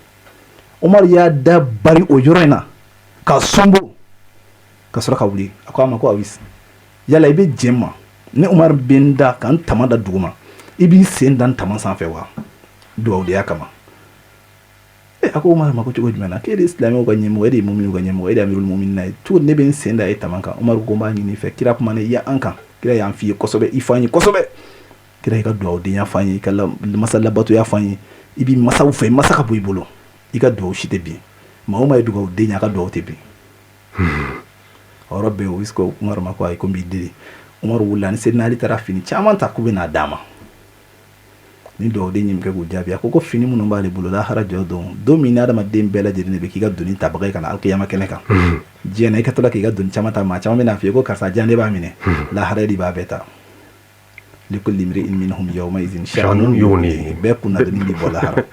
Umar y'a da bari o yɔrɔ in na ka sɔnbo ka sɔrɔ ka wuli a ko a ma ko Awis yala i bɛ jɛ ma ni Umar bɛ n da ka n tama da dugu ma i b'i sen da n tama sanfɛ wa duwawu de y'a kama a ko Umar ma ko cogo jumɛn na k'e de ye silamɛw ka ɲɛmɔgɔ e de ye mu'minu ka ɲɛmɔgɔ e de ye amirul mu'minina ye cogo di ne bɛ n sen da e tama kan Umar ko n b'a ɲini fɛ kira kuma ne ya an kan kira y'an f'i ye kosɛbɛ i f'an ye kosɛbɛ kira i ka duwawudenya f'an ye i ka masa labatoya f'an ye i b'i masaw fɛ masa ka bɔ i bolo i ka duwawu si tɛ bin maa o maa ye duwawuden a ka duwawu tɛ bin o yɔrɔ bɛɛ o bɛ se ko Umar ma ko ayi ko n b'i deli Umar wulila ni Seydina Ali taara fini caman ta k'u bɛ n'a d'a ma ni duwawuden ɲininka k'u jaabi a ko fini minnu b'ale bolo lahara jɔ don min ni adamaden bɛɛ lajɛlen de bɛ k'i ka doni tabaga ye ka na alikiyama kɛnɛ kan diɲɛ na i ka to la k'i ka doni caman ta maa caman bɛ n'a f'i ye ko karisa jan de b'a minɛ lahara de b'a bɛɛ ta likulli imri'in minhum yawma'idhin sha'nun yughnihi bɛɛ kunna doni b'i bɔ lahara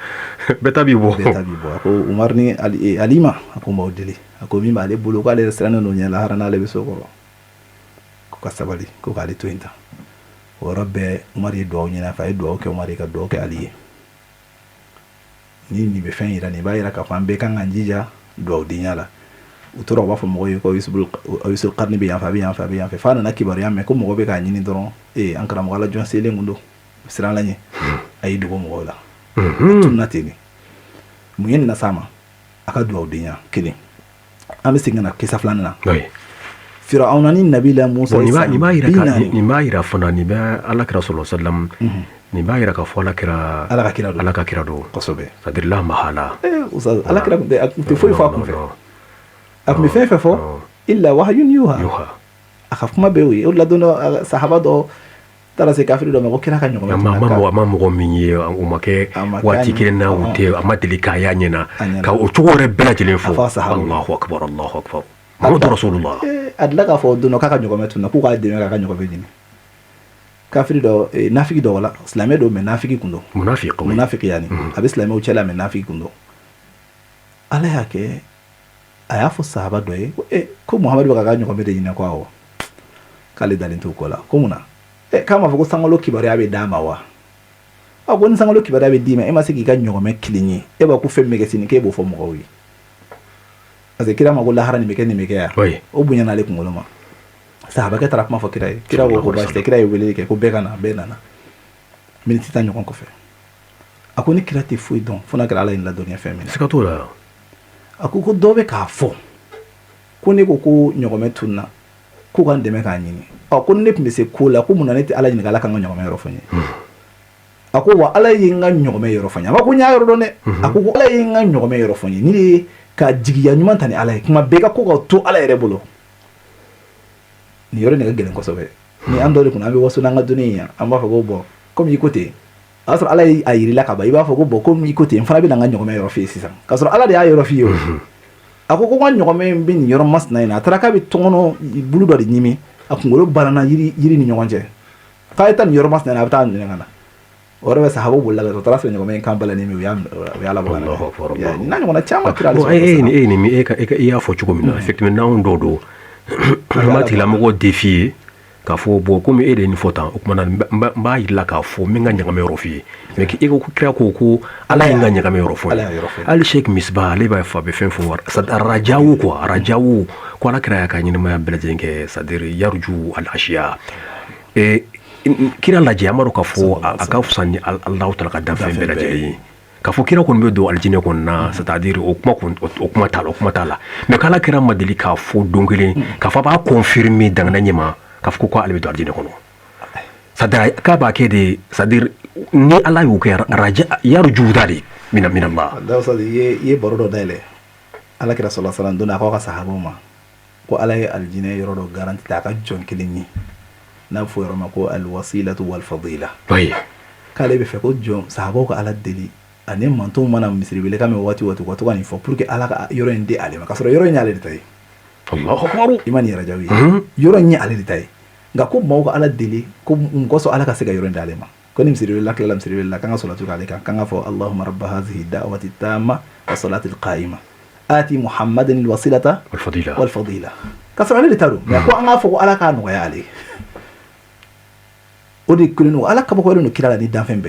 bɛɛ ta b'i bɔ a ko Umar ni Alima a ko n b'aw deli a ko min b'ale bolo k'ale yɛrɛ sirannen don ɲɛ lahara n'ale bɛ so kɔrɔ ko ka sabali ko k'ale to yen ta o yɔrɔ bɛɛ Umar ye duwawu ɲini a fɛ a ye duwawu kɛ Umar ye ka duwawu kɛ Ali ye ni nin bɛ fɛn yira nin b'a yira k'a fɔ an bɛɛ kan k'an jija duwawudenya la u tora u b'a fɔ mɔgɔw ye ko Awisul Qarni bɛ yan fɛ a bɛ yan fɛ a bɛ yan fɛ f'a nana kibaruya mɛn ko mɔgɔ bɛ k'a ɲini dɔrɔn an karamɔgɔ Ala jɔn selen kun don siran la ɲɛ a y'i dogo mɔgɔw la a tununa ten de mun ye nin las'a ma a ka duwawudenya kelen an bɛ segin ka na kisa 2 na Firawuna ni Nabila Musa nin b'a yira fana nin bɛ Alakira sallallahu alaihi wasallam nin b'a yira k'a fɔ Ala ka kira don kosɛbɛ c'est-à-dire la mahala Alakira tun tɛ foyi fɔ a kun fɛ a kun bɛ fɛn fɛn fɔ illa wahyun yuha a ka kuma bɛɛ o ye o de la don dɔ sahaba dɔ taara se kafiri dɔ ma ko kira ka ɲɔgɔn a ma mɔgɔ min ye o ma kɛ waati kelen na o tɛ a ma deli k'a y'a ɲɛna ka o cogo yɛrɛ bɛɛ lajɛlen fɔ Allahu akbar Allahu akbar Muhammadu Rasulullah a dila k'a fɔ don dɔ k'a ka ɲɔgɔmɛ tunna k'u k'a dɛmɛ k'a ka ɲɔgɔmɛ ɲini kafiri dɔ nafiki dɔ wala silamɛ dɔ mɛ nafiki kun don munafiki yani a bɛ silamɛw cɛla mɛ nafiki kun don Ala y'a kɛ a y'a fɔ sahaba dɔ ye ko Muhamadu bɛ k'a ka ɲɔgɔmɛ de ɲini ko awɔ k'ale dalen t'o ko la ko mun na k'a ma fɔ ko sankalo kibaruya bɛ d'a ma wa ko ni sankalo kibaruya bɛ d'i ma e ma se k'i ka ɲɔgɔmɛ kilen ye e b'a ko fɛn min bɛ kɛ sini k'e b'o fɔ mɔgɔw ye parce que kira ma ko lahara nin bɛ kɛ nin bɛ kɛ yan o bonya n'ale kunkolo ma sahabakɛ taara kuma fɔ kira ye kira ko baasi tɛ kira ye weleli kɛ ko bɛɛ ka na bɛɛ nana miniti ta ɲɔgɔn kɔfɛ a ko ni kira tɛ foyi dɔn fo n'a kɛra Ala ye ladɔnniya fɛn min na siga t'o la a ko dɔ bɛ k'a fɔ ko ne ko ɲɔgɔmɛ tunna ko ka n dɛmɛ k'a ɲini ko ne tun bɛ se ko la ko mun na ne tɛ Ala ɲininka Ala ka n ka ɲɔgɔmɛ yɔrɔ fɔ n ye a ko wa Ala ye n ka ɲɔgɔmɛ yɔrɔ fɔ n ye a ma ko n y'a yɔrɔ dɔn dɛ a ko Ala ye n ka ɲɔgɔmɛ yɔrɔ fɔ n ye ni de ka jigiya ɲuman ta ni Ala ye kuma bɛɛ ka ko ka to Ala yɛrɛ bolo nin yɔrɔ in ka gɛlɛn kosɛbɛ ni an dɔ de kun an bɛ waso n'an ka dɔnni yan an b'a fɔ ko bɔn komi i ko ten o y'a sɔrɔ Ala ye a yirila ka ban i b'a fɔ ko bɔn komi i ko ten n fana bɛ na n ka ɲɔgɔmɛ yɔrɔ f'i ye sisan k'a sɔrɔ Ala de y'a yɔrɔ f'i ye a ko n ka ɲɔgɔmɛ bɛ nin yɔrɔ masina in na a taara k'a bɛ tɔngɔnɔ bulu dɔ de ɲimi akungolo barana yiri ni ɲɔgɔn cɛ fa eta ni yɔrɔ masna abta ni ngana ora be sahabo bulla ga tara fe nyoma en kambala ni mi ya la bana ya na ɲɔgɔn chama kira ni mi e ka iya fo chugo mina effectivement na on dodo mati la mo défier ka fo bo comme e de ni fota o kuma na ba yilla ka fo mi nga nyama yoro fi mais ki e ko kira ko ala nga nyama yoro fo al sheikh misbah le ba fa be fen fo war sad rajawu ko ala kira ka nyini ma bela jenge sadir yarju al ashiya kira la jamaro ka fo aka fusani allah ta'ala ka dafa bela jenge ka fo kira ko be do aljine ko na c'est-à-dire o kuma tala mais kala kira madeli ka fo dongele ka fa ba confirmer dangana nyima ka fo ko albe do aljine ko no sadra ka ba ke de c'est-à-dire ni allah yu ka raja yarju dali min allah da so ye borodo dale ala kira sallallahu alaihi wasallam dona ko ka sahabo ma ko ala ye aljine yoro do garanti ta ka jon kilini na fo yoro ma ko al wasilatu wal fadila oui kale be fe ko jon sahabo ko ala deli ane manto mana misiri bele kame wati ko to kan fo pour que ala ka yoro inde ale ma ka soro yoro nyale tay Allahu akbar imani rajawi yoro nya ale tay nga ko maw ko ala deli ko ngoso ala ka sega yoro inde ale ma ko ni misiri bele kala misiri bele kan salatu alayka kan fo allahumma rabb hadhihi da'wati tamma wa salati alqa'ima ati muhammadan alwasilata wal fadila ka soro ale taru nga ko anga fo ala ka no ya ale ودي كلنا على كبقولوا نكلا لدي فين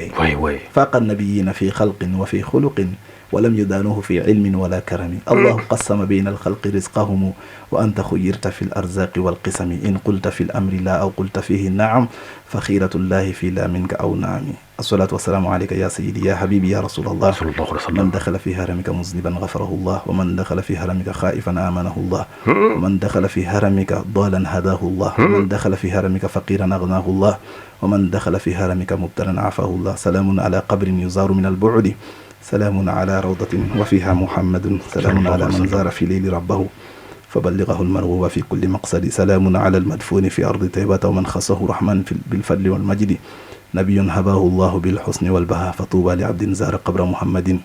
فاق النبيين في خلق وفي خلق ولم يدانوه في علم ولا كرم الله قسم بين الخلق رزقهم وأنت خيرت في الأرزاق والقسم إن قلت في الأمر لا أو قلت فيه نعم فخيرة الله في لا منك أو نعم الصلاة والسلام عليك يا سيدي يا حبيبي يا رسول الله صلى الله عليه وسلم من دخل في هرمك مذنبا غفره الله ومن دخل في هرمك خائفا آمنه الله ومن دخل في هرمك ضالا هداه الله ومن دخل في هرمك فقيرا أغناه الله ومن دخل في هرمك مبتلا عافاه الله سلام على قبر يزار من البعد سلام على روضة وفيها محمد سلام على من زار في ليل ربه فبلغه المرغوب في كل مقصد سلام على المدفون في أرض طيبة ومن خصه رحمن بالفضل والمجد نبي هباه الله بالحسن والبهاء فطوبى لعبد زار قبر محمد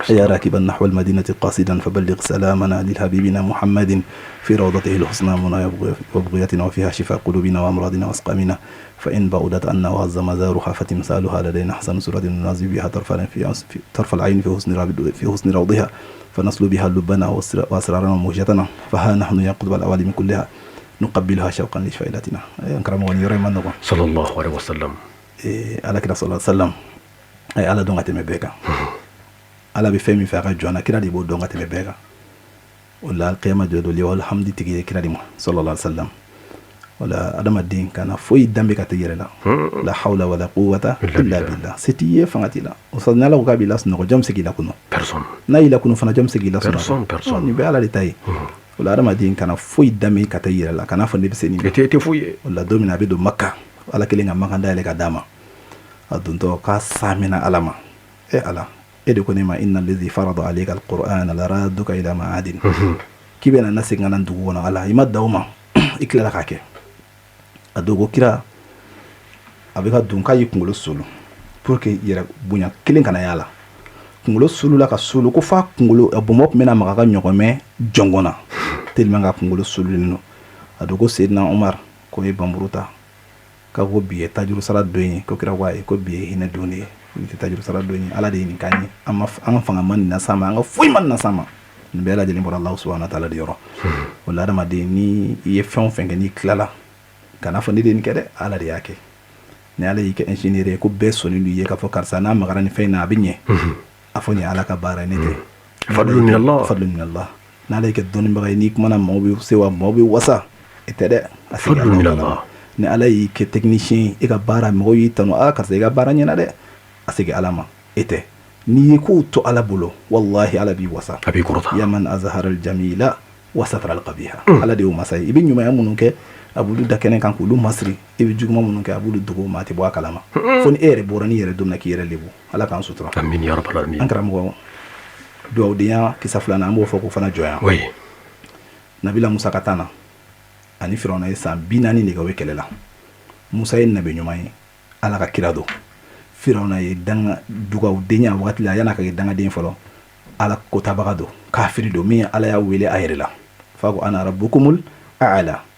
يا راكبا نحو المدينة قاصدا فبلغ سلامنا للحبيبنا محمد في روضته الحسنى منى وبغيتنا وفيها شفاء قلوبنا وأمراضنا وأسقامنا فإن بعدت أن وعز مزارها فتمثالها لدينا أحسن سورة ننازل بها طرف العين في حسن روضها فنصل بها لبنا وأسرارنا وموجتنا فها نحن يا قطب الأوالي كلها نقبلها شوقا لشفايلتنا أنكرم ونيري من نقول صلى الله عليه وسلم على كده صلى الله عليه وسلم أي على دونغة مبيكا على بفهمي فاقا جوانا كده دي بود دونغة مبيكا ولا القيامة جدو لي والحمد تيجي كده دي صلى الله عليه وسلم ولا أدم الدين كان فوي دمبك تيجي لا حول ولا قوة إلا بالله ستية فنتي لا وصلنا له قبل أسنو جم سجي لكنو بيرسون نايل لكنو فنا جم سجي لسنا بيرسون نبي على لتاي ولا أدم الدين كان فوي دمبك تيجي لا كان فني بسنين تي فوي ولا دومنا بدو مكة على كلينا مكان ده لك داما أدونتو كاسامنا علما إيه على إدكوني ما إن الذي فرض عليك القرآن لرادك إلى معاد كيبنا الناس عندنا ندوونا على يمد دوما إكلا لكاكي adogo kira abeka dunka yi kungolo sulu pour que yera bunya kilin kana yala kungolo sulu la ka sulu ko fa kungolo abomop mena maka nyogome jongona tellement ga kungolo sulu no adogo Seydina Omar ko e bamburuta ka go biye tajuru sala doyin ko kira waye ko biye hina doni ni tajuru sala doyin ala de ni kanyi amma an fanga man na sama an fuy man na sama ni bela jeli bor Allah subhanahu wa ta'ala de yoro wala dama de ni ye fon fenge ni klala kana fo ni den kede ala de yake ni ala yike ingénieur ko be soni lu ye ka fo karsa na magara ni feyna binye afoni ala ka bara ni te fadlu min Allah na ala yike doni magay ni kuma na mawbi sewa mawbi wasa etede fadlu min Allah ni ala yike technicien e ka bara mo yi tano ala karsa e ka bara nyina de asige alama ete ni ko to ala bolo wallahi ala bi wasa abi kurata ya man azhara al jamila wa satara al qabiha ala de masay ibn nyuma yamunke abudu da kenen kan kulu masri ibi juguma munun ke abudu dugo mati bo kalama foni ere borani yere dumna ki yere lebu ala kan sutra amin ya rabbal alamin ankram go do awdiya ki saflana mo foko fana joya oui nabila musa katana ani firona isa binani ne gawe kelela musa en nabi nyumai ala ka kirado firona ye danga duga awdiya wakati la yana ka danga den folo ala ko tabagado kafiri do mi ala ya wele ayrela fago ana rabbukumul a'la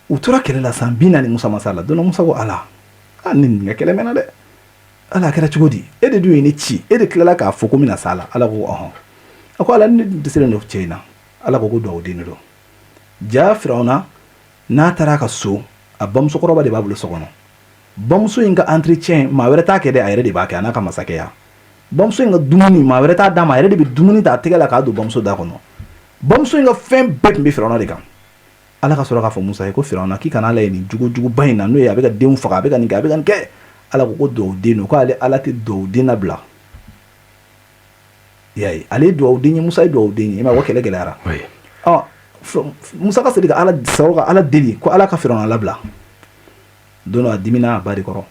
u tora kɛlɛ la san 40 Musa masala donna Musa ko ala nin ka kɛlɛ mɛna dɛ ala kɛra cogo di e de dun ye ne ci e de tilala k'a fɔ ko mina sala ala ko a ko ala ne dɛsɛlen don cɛ in na ala ko duwawu den don ja Firawuna n'a taara ka so a bamusokɔrɔba de b'a bolo so kɔnɔ bamuso in ka entretien maa wɛrɛ t'a kɛ dɛ a yɛrɛ de b'a kɛ a n'a ka masakɛya bamuso in ka dumuni maa wɛrɛ t'a d'a ma a yɛrɛ de bɛ dumuni ta a tɛgɛ la k'a don bamuso da kɔnɔ bamuso in ka fɛn bɛɛ tun bɛ Firawuna de kan ala ka sɔrɔ k'a fɔ Musa ye ko Firawuna k'i kana ala ye nin jugujuguba in na n'o ye a bɛ ka denw faga a bɛ ka nin kɛ a bɛ ka nin kɛ ala ko duwawu den don ko ale ala tɛ duwawu den labila yaye ale ye duwawu den ye Musa ye duwawu den ye i m'a ye o kɛlɛ gɛlɛyara Musa ka segin ka ala sɔrɔ ka ala deli ko ala ka Firawuna labila don dɔ a dimina a ba de kɔrɔ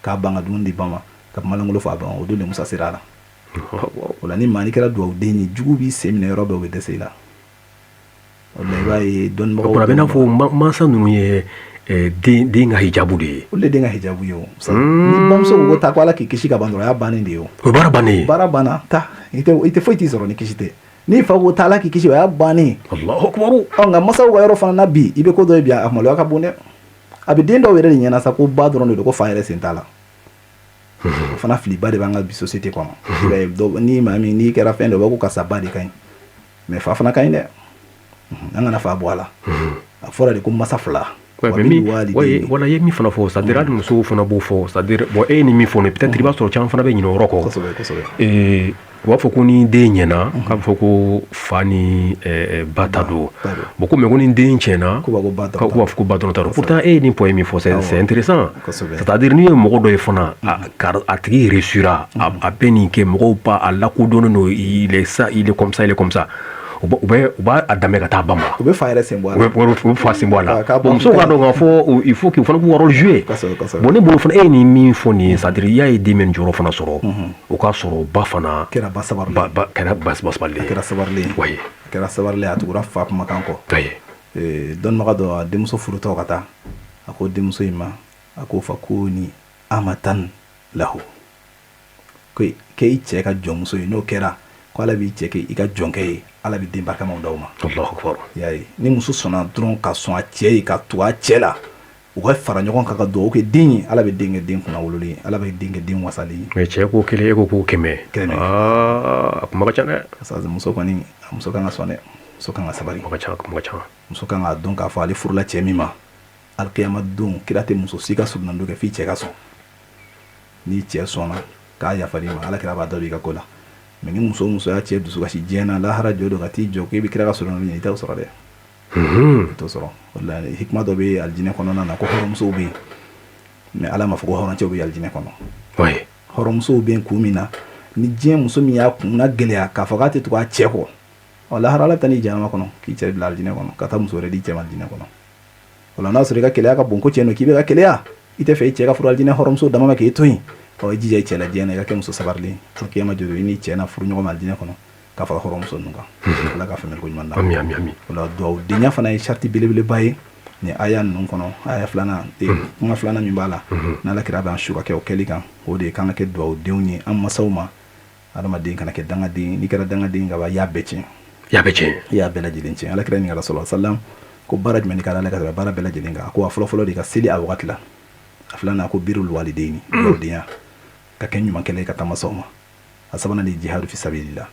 k'a ban ka dumuni di ba ma ka malangolo fɔ a ban o don de Musa sera a la o la ni maa n'i kɛra duwawu den ye jugu b'i sen minɛ yɔrɔ bɛɛ o bɛ dɛsɛ i la o la i b'a ye dɔnnibagaw a bɛ n'a fɔ mansa ninnu ye den ka hijabu de ye olu de den ka hijabu ye o ni bamuso ko taa ko ala k'i kisi ka ban dɔrɔn o y'a bannen de ye o baara bannen baara banna ta i tɛ foyi t'i sɔrɔ ni kisi tɛ n'i fa ko taa ala k'i kisi o y'a bannen Allahu akbar nka masaw ka yɔrɔ fana na bi i bɛ ko dɔ ye bi a maloya ka bon dɛ a bɛ den dɔw yɛrɛ de ɲɛna sa ko ba dɔrɔn de don ko fa yɛrɛ sen t'a la o fana filiba de b'an ka bi société kɔnɔ ni maa min n'i kɛra fɛn dɔ b'a ko karisa ba de ka ɲi mais fa fana ka ɲi dɛ an kana fa bɔ a la a fɔra de ko masa fila wala ye min fana fɔ c'est-à-dire hali musow fana b'o fɔ c'est-à-dire bon e ye nin min fɔ nin peut-être i b'a sɔrɔ caman fana bɛ ɲinɛ o yɔrɔ kɔ u b'a fɔ ko ni den ɲɛna k'a bɛ fɔ ko fa ni ba ta don bon ko mais ko ni den tiɲɛna ko b'a fɔ ko ba dɔrɔn ta don pourtant e ye nin point min fɔ c'est intéressant c'est-à-dire n'i ye mɔgɔ dɔ ye fana a tigi réussira a bɛ nin kɛ mɔgɔw ba a lakodɔnnen don il est ça il est comme ça u b'a damɛ ka taa ba ma u bɛ fa yɛrɛ sen bɔ a la u bɛ fa sen bɔ a la bon musow k'a dɔn k'a fɔ il faut qu'il fana k'u rôle jouer bon ne bolo fana e ye nin min fɔ nin ye c'est-à-dire i y'a ye den bɛ nin jɔyɔrɔ fana sɔrɔ o k'a sɔrɔ ba fana kɛra ba sabarilen kɛra ba sabarilen kɛra sabarilen a kɛra sabarilen a tugura fa kumakan kɔ dɔnnibaga dɔ a denmuso furutɔ ka taa a ko denmuso in ma a k'o fa ko ni amatan lahu ko k'e i cɛ ka jɔnmuso ye n'o kɛra ko ala b'i cɛ kɛ i ka jɔnkɛ ye ala bɛ den barikamaw d'aw ma Allahu akbar y'a ye ni muso sɔnna dɔrɔn ka sɔn a cɛ ye ka tugu a cɛ la u ka fara ɲɔgɔn kan ka duwawu kɛ den ye ala bɛ den kɛ den kunna wololen ala bɛ den kɛ den wasalen mais cɛ ko kelen e ko ko 100 a kuma ka ca dɛ parce que muso kɔni a muso kan ka sɔn dɛ muso kan ka sabari kuma ka ca muso kan ka dɔn k'a fɔ ale furula cɛ min ma alikiyama don kira tɛ muso si ka surunando kɛ f'i cɛ ka sɔn ni cɛ sɔnna k'a yafa ma ala kira b'a dɔ i ka ko la mais ni muso y'a cɛ dusu kasi diɲɛ na lahara jɔ don ka t'i jɔ k'i bɛ kira ka surunando ɲini i t'o sɔrɔ dɛ i t'o sɔrɔ o la hikima dɔ bɛ alijinɛ kɔnɔna na ko hɔrɔnmusow bɛ yen mais ala ma fɔ ko hɔrɔncɛw bɛ alijinɛ kɔnɔ hɔrɔnmusow bɛ yen kun min na ni diɲɛ muso min y'a kunna gɛlɛya k'a fɔ k'a tɛ tugu a cɛ kɔ lahara ala bɛ taa n'i jahanama kɔnɔ k'i cɛ bila alijinɛ kɔnɔ ka taa muso wɛrɛ di cɛ ma alijinɛ kɔnɔ o la n'a sɔrɔ i ka kɛlɛya ka bon ko cɛ don k'i bɛ ka kɛlɛya i tɛ fɛ i cɛ ka furu alijinɛ hɔrɔnmusow dama ma k'e to yen i jija i cɛ la diɲɛ na i ka kɛ muso sabarilen kiyama jɔ i n'i cɛ na furu ɲɔgɔn ma alijinɛ kɔnɔ k'a fara hɔrɔnmuso ninnu kan ala ka faamuyali ko ɲuman na ami o la duwawu denya fana ye sariti belebeleba ye ni aya ninnu kɔnɔ aya filanan kuma filanan min b'a la n'ala kira b'an su ka kɛ o kɛli kan o de kan ka kɛ duwawudenw ye an masaw ma adamaden kana kɛ dangaden n'i kɛra dangaden ka ban i y'a bɛɛ tiɲɛ i y'a bɛɛ lajɛlen tiɲɛ ala kira ɲininka sallallahu alaihi wasallam ko baara jumɛn ka ala ka tɛmɛ baara bɛɛ lajɛlen kan a ko a fɔlɔ de ka seli a wagati la a filanan ko birul walidayni duwawudenya ka kɛ ɲuman kɛlɛ ka taa masaw ma a sabanan de jihadu fi sabilillah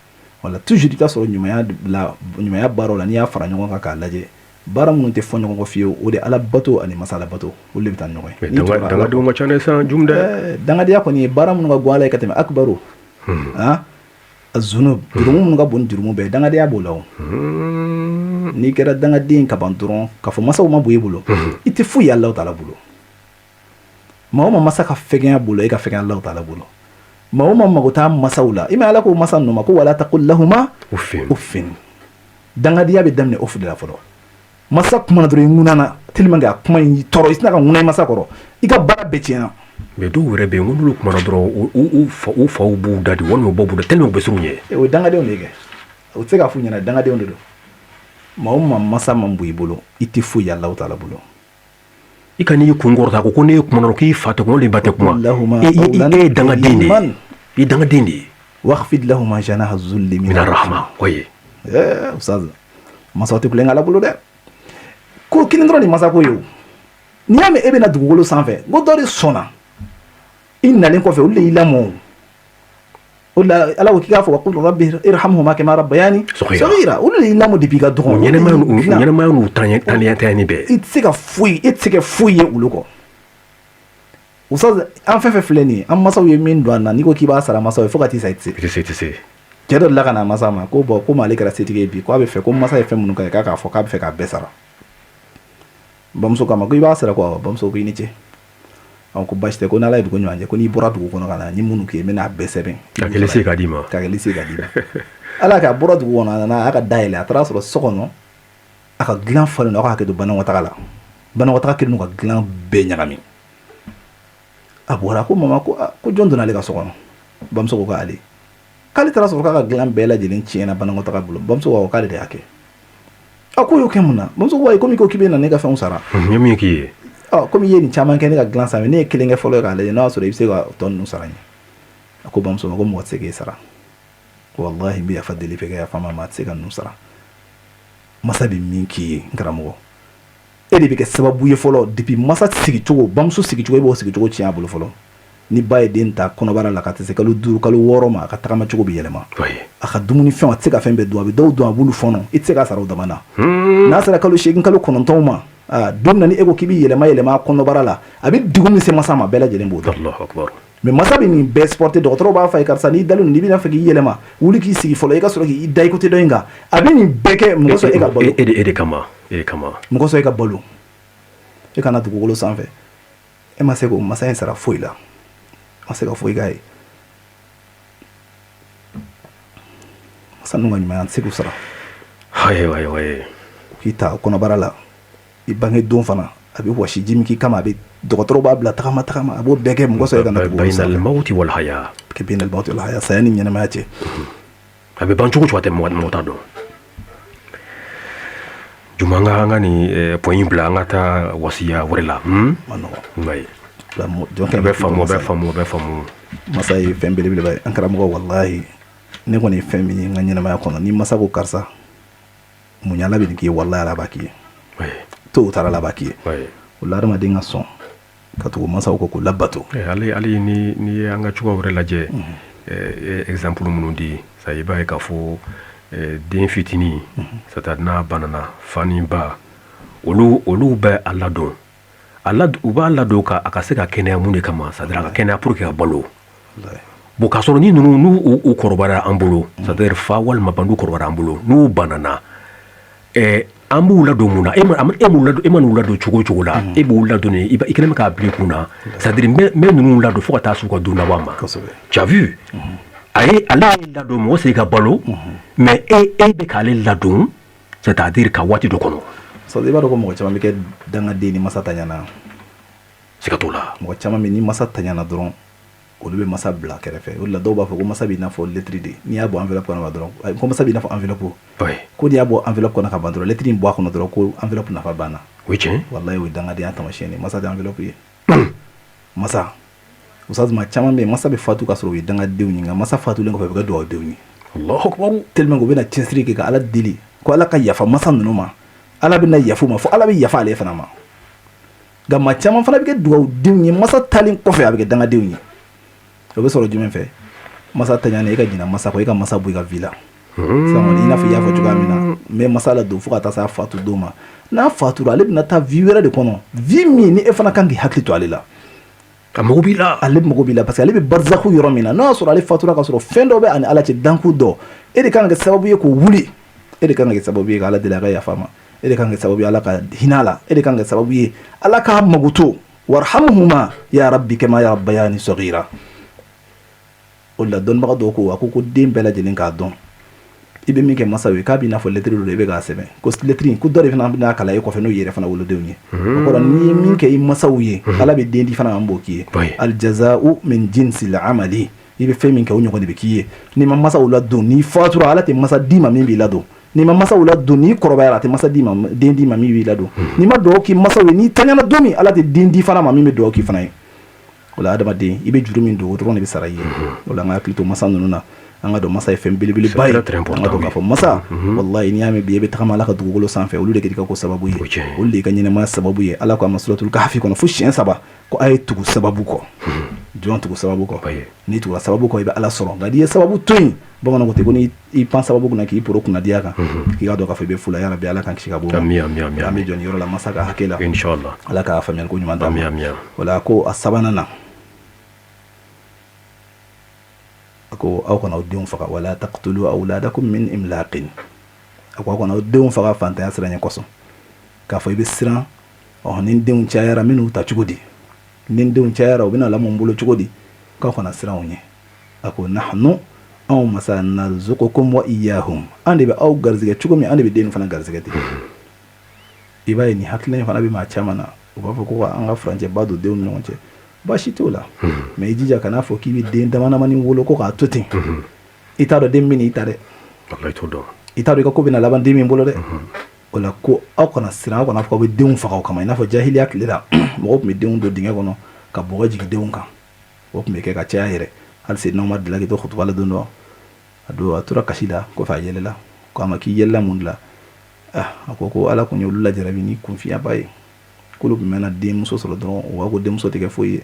wala toujours i t'a sɔrɔ ɲumanya baaraw la n'i y'a fara ɲɔgɔn kan k'a lajɛ baara minnu tɛ fɔ ɲɔgɔn kɔ fiyewu o de ala bato ani masala bato olu de bɛ taa ɲɔgɔn ye dangadenw ka ca dɛ san jum dɛ dangadenya kɔni ye baara minnu ka go ala ye ka tɛmɛ akbaru a zunub jurumu minnu ka bon ni jurumu bɛɛ dangadenya b'o la o n'i kɛra dangaden ka ban dɔrɔn k'a fɔ masaw ma bon i bolo i tɛ foyi ye Alahu taala bolo maa o maa masa ka fɛgɛnya bolo e ka fɛgɛnya Alahu taala bolo maa o maa mago t'a masaw la i m'a ye ala ko masa ninnu ma ko wala taqul lahuma uffin dangadenya bɛ daminɛ ofu de la fɔlɔ masa kuma na dɔrɔn i ŋunana tellement que a kuma in tɔɔrɔ i sina ka ŋuna i masa kɔrɔ i ka baara bɛɛ tiɲɛna mais dɔw yɛrɛ bɛ yen n'olu kumana dɔrɔn u faw b'u da di walima u baw b'u da tellement u bɛ siran u ɲɛ o ye dangadenw de ye kɛ o tɛ se k'a f'u ɲɛna dangadenw de don maa o maa masa man bon i bolo i tɛ foyi ye Alahu taala bolo i ka n'i kun kɔrɔta ko ne ye kuma dɔrɔn k'i fa tɛ kuma olu ba tɛ kuma e ye dangaden de ye i ye dangaden de ye wakhfid lahuma janaha zulli mina rahma oye ustaz masaw tɛ kulonkɛ Ala bolo dɛ ko kelen dɔrɔn ni masa ko ye o n'i y'a mɛn e bɛna dugukolo sanfɛ n ko dɔ de sɔnna i nalen kɔfɛ olu de y'i lamɔ o la ala ko k'i k'a fɔ wa qul rabbi irhamhuma kama rabbayani saghira olu de y'i lamɔ depuis i ka dɔgɔ ɲɛnɛmaya n'u tanyani bɛɛ i tɛ se ka foyi ye olu kɔ Oustaz an fɛn fɛn filɛ nin ye an masaw ye min don an na n'i ko k'i b'a sara masaw ye fo ka t'i sa i tɛ se cɛ dɔ la ka na masa ma ko bon komi ale kɛra setigi ye bi ko a bɛ fɛ ko masa ye fɛn minnu kɛ k'a fɔ k'a bɛ fɛ k'a bɛɛ sara bamuso k'a ma ko i b'a sara quoi bamuso ko i ni ce ko basi tɛ ko n'ala ye dugu ɲɔgɔn cɛ ko n'i bɔra dugu kɔnɔ ka na ni minnu k'i ye n bɛna bɛɛ sɛbɛn ka kɛlɛ se ka d'i ma ala k'a bɔra dugu kɔnɔ a nana a y'a ka dayɛlɛ a taara sɔrɔ so kɔnɔ a ka dilan falen don a ka hakɛ to banakɔtaga la banakɔtaga kelen don ka dilan bɛɛ ɲagami a bɔra ko mama ko jɔn donna ale ka so kɔnɔ bamuso ko k'ale k'ale taara sɔrɔ k'a ka dilan bɛɛ lajɛlen tiɲɛna banakɔtaga bolo bamuso ko k'ale de y'a kɛ a ko y'o kɛ mun na bamuso ko ayi komi ko k'i bɛ na ne ka fɛnw sara n ye min k'i ye komi i ye nin caman kɛ ne ka dilan sanfɛ ne ye kelen kɛ fɔlɔ k'a lajɛ n'a y'a sɔrɔ i bɛ se ka tɔ ninnu sara n ye a ko bamuso ma ko mɔgɔ tɛ se k'e sara wallahi n bɛ yafa deli fɛ kɛ yafa ma a tɛ se ka ninnu sara masa bɛ min k'i ye n karamɔgɔ e de bɛ kɛ sababu ye fɔlɔ depuis masa sigicogo bamuso sigicogo e b'o sigicogo tiɲɛ a bolo fɔlɔ ni ba ye den ta kɔnɔbara la ka tɛ se kalo 5 kalo 6 ma a ka tagama cogo bɛ yɛlɛma a ka dumuni fɛnw a tɛ se ka fɛn bɛɛ dun a bɛ dɔw dun a b'olu fɔnɔ i tɛ se k'a sara o dama na n'a sera kalo 8 kalo 9 ma don na ni e ko k'i bɛ yɛlɛma a kɔnɔbara la a bɛ degun min se masa ma bɛɛ lajɛlen b'o dɔn mais masa bɛ nin bɛɛ supporter dɔgɔtɔrɔw b'a fɔ a ye karisa n'i dalen n'i bɛna fɛ k'i yɛlɛma wuli k'i sigi fɔlɔ i ka sɔrɔ k'i da i côté dɔ in kan a bɛ nin bɛɛ kɛ mɔgɔ sɔrɔ e ka balo e de kama mɔgɔ sɔrɔ e ka balo e kana dugukolo sanfɛ e ma se k'o masa in sara foyi la ma se ka foyi k'a ye masa ninnu ka ɲuman an tɛ se k'u sara k'i ta kɔnɔbara la i bange don fana a bɛ wɔsi ji min k'i kama a bɛ dɔgɔtɔrɔw b'a bila tagama a b'o bɛɛ kɛ mɔgɔ sɔrɔ e kana dugukolo sanfɛ bainal mawti wal haya kɛ bainal mawti wal haya saya ni ɲɛnɛmaya cɛ a bɛ ban cogo a tɛ mɔgɔ t'a dɔn juma an ka nin point in bila an ka taa wasiya wɛrɛ la ma nɔgɔ jɔn bɛ faamu masa ye fɛn belebeleba ye an karamɔgɔ wallahi ne kɔni ye fɛn min ye n ka ɲɛnɛmaya kɔnɔ ni masa ko karisa muɲala bɛ nin k'i ye wallahi ala b'a k'i ye to taara ala b'a k'i ye o la adamaden ka sɔn ka tugu masaw kɔ k'u labato hali ni ye an ka cogoya wɛrɛ lajɛ exemple minnu di sa i b'a ye k'a fɔ den fitinin c'est-à-dire n'a banana fa ni ba olu bɛ a ladon u b'a ladon a ka se ka kɛnɛya mun de kama c'est-à-dire a ka kɛnɛya pour que ka balo bon k'a sɔrɔ ni ninnu n'u kɔrɔbayara an bolo c'est-à-dire fa walima ba n'u kɔrɔbayara an bolo n'u banana an b'u ladon mun na e ma n'u ladon cogo o cogo la e b'u ladon i kɛlen bɛ k'a bila i kun na c'est-à-dire n bɛ ninnu ladon fo ka taa s'u ka don laban ma tu as vu ale ye ladon mɔgɔ se ka balo mais e bɛ k'ale ladon c'est-à-dire ka waati dɔ kɔnɔ i b'a dɔn ko mɔgɔ caman bɛ kɛ dangaden ni masa taɲana siga t'o la mɔgɔ caman bɛ ni masa taɲana dɔrɔn olu bɛ masa bila kɛrɛfɛ o de la dɔw b'a fɔ ko masa b'i n'a fɔ lettre de n'i y'a bɔ enveloppe kɔnɔ dɔrɔn ko masa b'i n'a fɔ enveloppe ko n'i y'a bɔ enveloppe kɔnɔ ka ban dɔrɔn lettre in bɔ a kɔnɔ dɔrɔn ko enveloppe nafa banna o ye tiɲɛ wallahi o ye dangadenya taamasiyɛn ye masa tɛ enveloppe ye masa Oustaz ma caman bɛ yen masa bɛ fatu ka sɔrɔ u ye dangadenw ye nka masa fatulen kɔfɛ u bɛ kɛ duwawudenw ye Allahu akbar tellement que u bɛna cɛsiri kɛ ka ala deli ko ala ka yafa masa ninnu ma ala bɛna yafa ma fo ala bɛ yafa ale fana ma nka maa caman fana bɛ kɛ duwawudenw ye masa talen kɔfɛ a bɛ kɛ dangadenw ye o bɛ sɔrɔ jumɛn fɛ masa taɲana e ka ɲina masa kɔ e ka masa bɔ i ka vie la sisan i n'a fɔ i y'a fɔ cogoya min na n bɛ masa la don fo ka taa se a fatu don ma n'a fatura ale bɛna taa vie wɛrɛ de kɔnɔ vie min ni e fana kan k'i hakili to ale la a mago b'i la ale mago b'i la parce que ale bɛ barzaku yɔrɔ min na n'a y'a sɔrɔ ale fatura ka sɔrɔ fɛn dɔ bɛ ani ala cɛ danku dɔ e de kan ka kɛ sababu ye k'o wuli e de kan ka kɛ sababu ye ka ala deli a ka yafa ma e de kan ka kɛ sababu ye ala ka hinɛ a la e de kan ka kɛ sababu ye ala k'a mago to warhamhuma ya rabbi kama rabbayani saghira o la dɔnnibaga dɔw ko a ko den bɛɛ lajɛlen k'a dɔn i bɛ min kɛ masaw ye k'a b'i n'a fɔ lettre dɔ i bɛ k'a sɛbɛn ko lettre in ko dɔ de fana bɛna kalan e kɔfɛ n'o yɛrɛ fana wolodenw ye o kɔrɔ n'i ye min kɛ i masaw ye ala bɛ den di fana an b'o k'i ye aljaza'u min jinsil amali i bɛ fɛn min kɛ o ɲɔgɔn de bɛ k'i ye n'i ma masaw ladon n'i fatura ala tɛ masa d'i ma min b'i ladon n'i ma masaw ladon n'i kɔrɔbayara a tɛ masa d'i ma den d'i ma min b'i ladon n'i ma dugawu k'i masaw ye n'i taɲana don min ala tɛ den di fana ma min bɛ dugawu k'i fana ye o la adamaden i bɛ juru min don o dɔrɔn de bɛ sara i ye o la an ka hakili to masa ninnu na anga do masa fm bilibili bay anga do kafo masa wallahi ni yami biye betama ala ka dugugolo sanfɛ olu de kedi ka ko sababu ye olu de ka ɲɛnɛmaya sababu ye ala ko amasuratul kahfi kɔnɔ fo siɲɛ 3 ko a ye tugu sababu kɔ jɔn tugu sababu kɔ ni tugula sababu kɔ i bɛ ala sɔrɔ nka n'i ye sababu to yen bamananw ko ten ko ni i pan sababu kunna k'i poro kunnadiya kan k'i ka dɔn k'a fɔ i bɛ fula yarabi ala kan kisi ka bɔ an bɛ jɔ nin yɔrɔ la masa ka hakɛ la inshallah ala k'a faamuyali ko ɲuman d'an ma wala ko a sabanan na ko aw kana aw denw faga wala taqtulu awladakum min imlaqin ko aw kana aw denw faga fantanya siran ɲɛ kɔsɔn k'a fɔ i bɛ siran ni denw cayara minnu ta cogo di ni denw cayara u bɛna lamɔ n bolo cogo di k'aw kana siran o ɲɛ a ko nahnu anw masa narzuqukum wa iyyahum an de bɛ aw garizɛgɛ cogo min an de bɛ den fana garizɛgɛ ten i b'a ye nin hakilina in fana bɛ maa caman na u b'a fɔ ko an ka furancɛ ba don denw ni ɲɔgɔn cɛ baasi t'o la mais i jija kana fɔ k'i bɛ den damadamani wolo ko k'a to ten i t'a dɔn den min i ta dɛ i t'a dɔn i ka ko bɛna laban den min bolo dɛ o la ko aw kana siran aw kana fɔ k'aw bɛ denw faga o kama i n'a fɔ jahiliya tile la mɔgɔw tun bɛ denw don dingɛ kɔnɔ ka bɔgɔ jigin denw kan o tun bɛ kɛ ka caya yɛrɛ hali se n'aw ma deli k'i to kutuba la don dɔ a don a tora kasi la kɔfɛ a yɛlɛla ko a ma k'i yɛlɛla mun de la a ko ala kun ye olu lajarabi ni kunfiyaba ye k'olu tun mɛnna denmuso sɔrɔ dɔrɔn u b'a ko denmuso tɛ kɛ foyi ye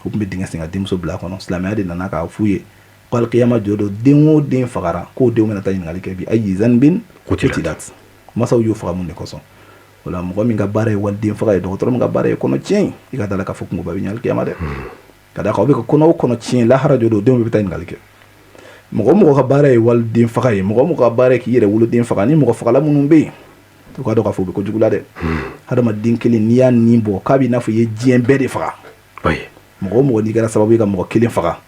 u tun bɛ dingɛ sen ka denmuso bila a kɔnɔ silamɛya de nana k'a f'u ye ko alikiyama jɔ don den o den fagara k'o denw bɛna taa ɲininkali kɛ bi ayi zanbin kutilat masaw y'o faga mun de kɔsɔn o la mɔgɔ min ka baara ye waliden faga ye dɔgɔtɔrɔ min ka baara ye kɔnɔ tiɲɛ i ka dala k'a fɔ kungoba bɛ ɲɛ alikiyama dɛ ka da kan aw bɛ ka kɔnɔ o kɔnɔ tiɲɛ lahara jɔ don denw bɛ taa ɲininkali kɛ mɔgɔ mɔgɔ ka baara ye waliden faga ye mɔgɔ mɔgɔ ka baara ye k'i yɛrɛ woloden faga ni mɔgɔ fagala minnu bɛ yen u ka dɔn k'a fɔ u bɛ kojugu la dɛ hadamaden kelen n'i y'a nin bɔ k'a b'i n'a fɔ i ye diɲɛ bɛɛ de faga mɔgɔ mɔgɔ n'i kɛra sababu ye ka mɔgɔ kelen faga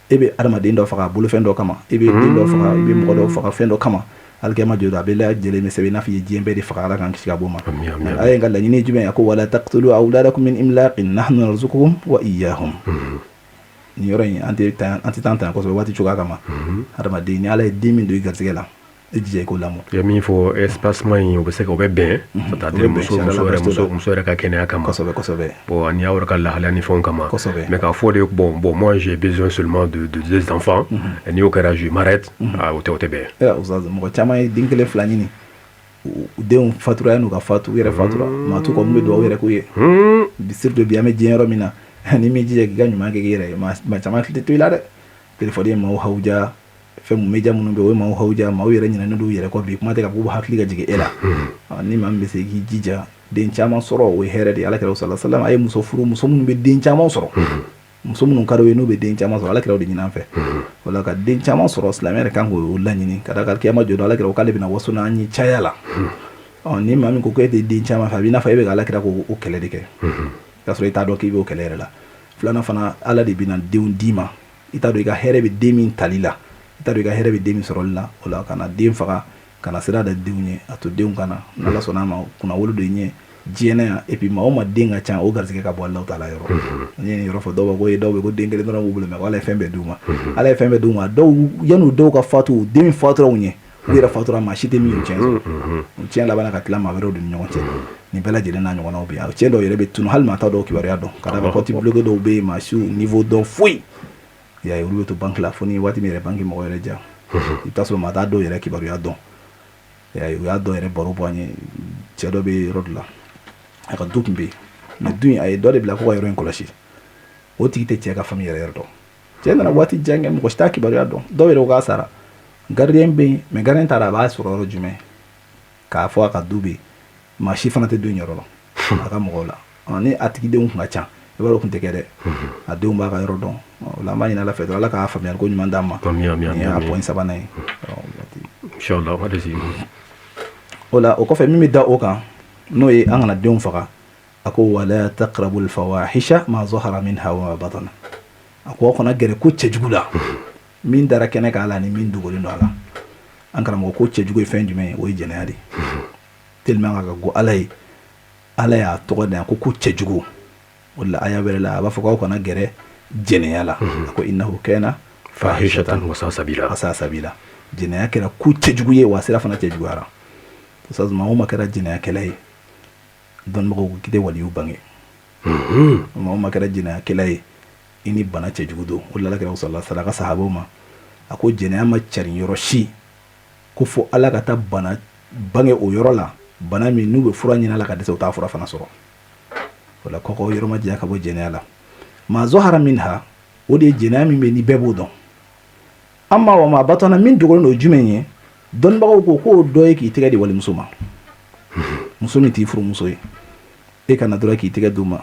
e bɛ hadamaden dɔ faga bolofɛn dɔ kama e bɛ den dɔ faga i bɛ mɔgɔ dɔ faga fɛn dɔ kama alikiyama jɔ don a bɛ lajɛlen bɛ sɛbɛn i n'a fɔ i ye diɲɛ bɛɛ de faga ala k'an kisi ka bɔ ma a ye n ka laɲini ye jumɛn ye a ko wala taqtulu awladakum min imlaqin nahnu narzuqukum wa iyyahum nin yɔrɔ in an tɛ taa tan kosɛbɛ waati cogoya kama hadamaden ni ala ye den min don i garisɛgɛ la i jija i k'o lamɔ i ye min fɔ espacement in o bɛ se ka o bɛ bɛn muso yɛrɛ ka kɛnɛya kama kosɛbɛ bon ani aw yɛrɛ ka lahalaya ni fɛnw kama mais k'a fɔ de bon moi j'ai besoin seulement de deux enfants n'i y'o kɛra je m'arrête o tɛ bɛn mɔgɔ caman ye den kelen fila ɲini denw fatura yan'u ka fatu u yɛrɛ fatura maa t'u kɔ mun bɛ dugawu yɛrɛ k'u ye surtout bi an bɛ diɲɛ yɔrɔ min na ni min jija k'i ka ɲuman kɛ k'i yɛrɛ ye maa caman hakili tɛ to i la dɛ téléphone ye maaw hawuja fɛn mun média minnu bɛ yen o ye maaw hawuja maaw yɛrɛ ɲinɛnen don u yɛrɛ kɔ bi kuma tɛ ka fɔ hakili ka jigin e la ni maa min bɛ se k'i jija den caman sɔrɔ o ye hɛrɛ de ye alakira sallallahu alaihi wasallam a ye muso furu muso minnu bɛ den caman sɔrɔ muso minnu ka d'o ye n'u bɛ den caman sɔrɔ alakira o de ɲini an fɛ o la ka den caman sɔrɔ silamɛ yɛrɛ kan k'o laɲini ka da kan kiyama jɔ don alakira o k'ale bɛna waso n'an ye caya la ni maa min ko e tɛ den caman fɛ a b'i n'a fɔ e bɛ ka alakira k'o kɛlɛ de kɛ k'a sɔrɔ i t'a dɔn k'i b'o kɛlɛ yɛrɛ la filanan fana ala de bɛna denw d'i ma i t'a dɔn i ka hɛrɛ bɛ den min tali la i t'a dɔn i ka hɛrɛ bɛ den min sɔrɔli la o la kana den faga kana sira da denw ɲɛ a to denw kana n'ala sɔnn'a ma kunna wolo dɔ i ɲɛ diɲɛ na yan et puis maa o maa den ka ca o garisɛgɛ ka bɔ Alahu taala yɔrɔ n ye nin yɔrɔ fɔ dɔw b'a ko dɔw bɛ ko den kelen dɔrɔn b'u bolo mais ala ye fɛn bɛɛ d'u ma ala ye fɛn bɛɛ d'u ma dɔw yan'u dɔw ka fatu den min fatura u ɲɛ u yɛrɛ fatura maa si tɛ min y'u tiɲɛ sɔrɔ u tiɲɛ labanna ka tila maa wɛrɛw de ni ɲɔgɔn cɛ nin bɛɛ lajɛlen n'a ɲɔgɔnnaw bɛ yan cɛ dɔw yɛrɛ bɛ tunu hali maa t'a dɔw kibaruya dɔn ka da kan kɔti bloqué dɔw bɛ yen maa siw niveau dɔn foyi i y'a ye olu bɛ to banque la fo ni waati min yɛrɛ banque mɔgɔ yɛrɛ ja i bɛ taa sɔrɔ maa t'a dɔw yɛrɛ kibaruya dɔn i y'a ye u y'a dɔw yɛrɛ baro bɔ an ye cɛ dɔ bɛ yɔrɔ dɔ la a ka du tun bɛ yen mais du in a ye dɔ de bila ko ka yɔrɔ in kɔlɔsi o tigi tɛ cɛ ka famille yɛrɛ dɔn cɛ nana waati jan kɛ mɔgɔ si t'a kibaruya dɔn dɔw yɛrɛ k'a sara gardien bɛ yen mais gardien taara a b'a sɔrɔ yɔrɔ jumɛn k'a fɔ a ka du bɛ yen maa si fana tɛ du in yɔrɔ la a ka mɔgɔw la ni a tigi denw tun ka ca i b'a dɔn o tun tɛ kɛ dɛ a denw b'a ka yɔrɔ dɔn o la an b'a ɲini ala fɛ dɔrɔn ala k'a faamuyali ko ɲuman d'an ma nin y'a point sabanan ye inchallah o la o kɔfɛ min bɛ da o kan n'o ye an kana denw faga a ko wala taqrabul fawahisha ma zahara minha wa ma batana a ko aw kana gɛrɛ ko cɛjugu la min dara kɛnɛ kan ala ni min dogolen don a la an karamɔgɔ ko cɛjugu ye fɛn jumɛn ye o ye jɛnɛya de tellement ka go ala ye ala y'a tɔgɔ da ko cɛjugu o la aya wɛrɛ la a b'a fɔ k'aw kana gɛrɛ jɛnɛya la a ko innahu kana fahishatan wa sabila jɛnɛya kɛra ko cɛjugu ye wa sira fana cɛjuguyara sasa maa o maa kɛra jɛnɛyakɛla ye dɔnnibagaw ko k'i tɛ waliyu bange maa o maa kɛra jɛnɛyakɛla ye i ni bana cɛjugu don o de la alakira sallallahu alaihi wasallam ka sahabaw ma ako jɛnɛya ma carin yɔrɔ si ko fo Ala ka taa bana bange o yɔrɔ la bana min n'u bɛ fura ɲini Ala ka dɛsɛ u t'a fura fana sɔrɔ o la kɔkɔ yɔrɔ ma janya ka bɔ jɛnɛya la ma zahara minha o de ye jɛnɛya min bɛ ni bɛɛ b'o dɔn amma wa ma batana min dogolen don jumɛn ye dɔnnibagaw ko k'o dɔ ye k'i tɛgɛ di walimuso ma muso min t'i furumuso ye e kana dɔrɔn k'i tɛgɛ d'u ma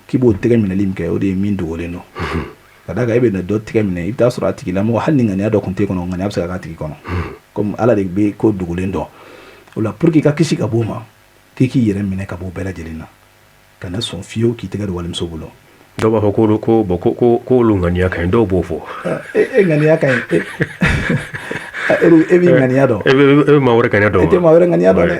k'i b'o tɛgɛ minɛli min kɛ o de ye min dogolen don ka d'a kan e bɛ na dɔ tɛgɛ minɛ i bɛ taa sɔrɔ a tigilamɔgɔ hali ni ŋaniya dɔ tun tɛ kɔnɔ ŋaniya bɛ se ka k'a tigi kɔnɔ comme Ala de bɛ ko dogolen dɔn o la pour que i ka kisi ka bɔ o ma k'i k'i yɛrɛ minɛ ka bɔ bɛɛ lajɛlen na kana sɔn fiyewu k'i tɛgɛ di walimuso bolo dɔw b'a fɔ k'olu ŋaniya ka ɲi dɔw b'o fɔ e ŋaniya ka ɲi e b'i ŋaniya dɔn e bɛ maa wɛrɛ ŋaniya dɔn e tɛ maa wɛrɛ ŋaniya dɔn dɛ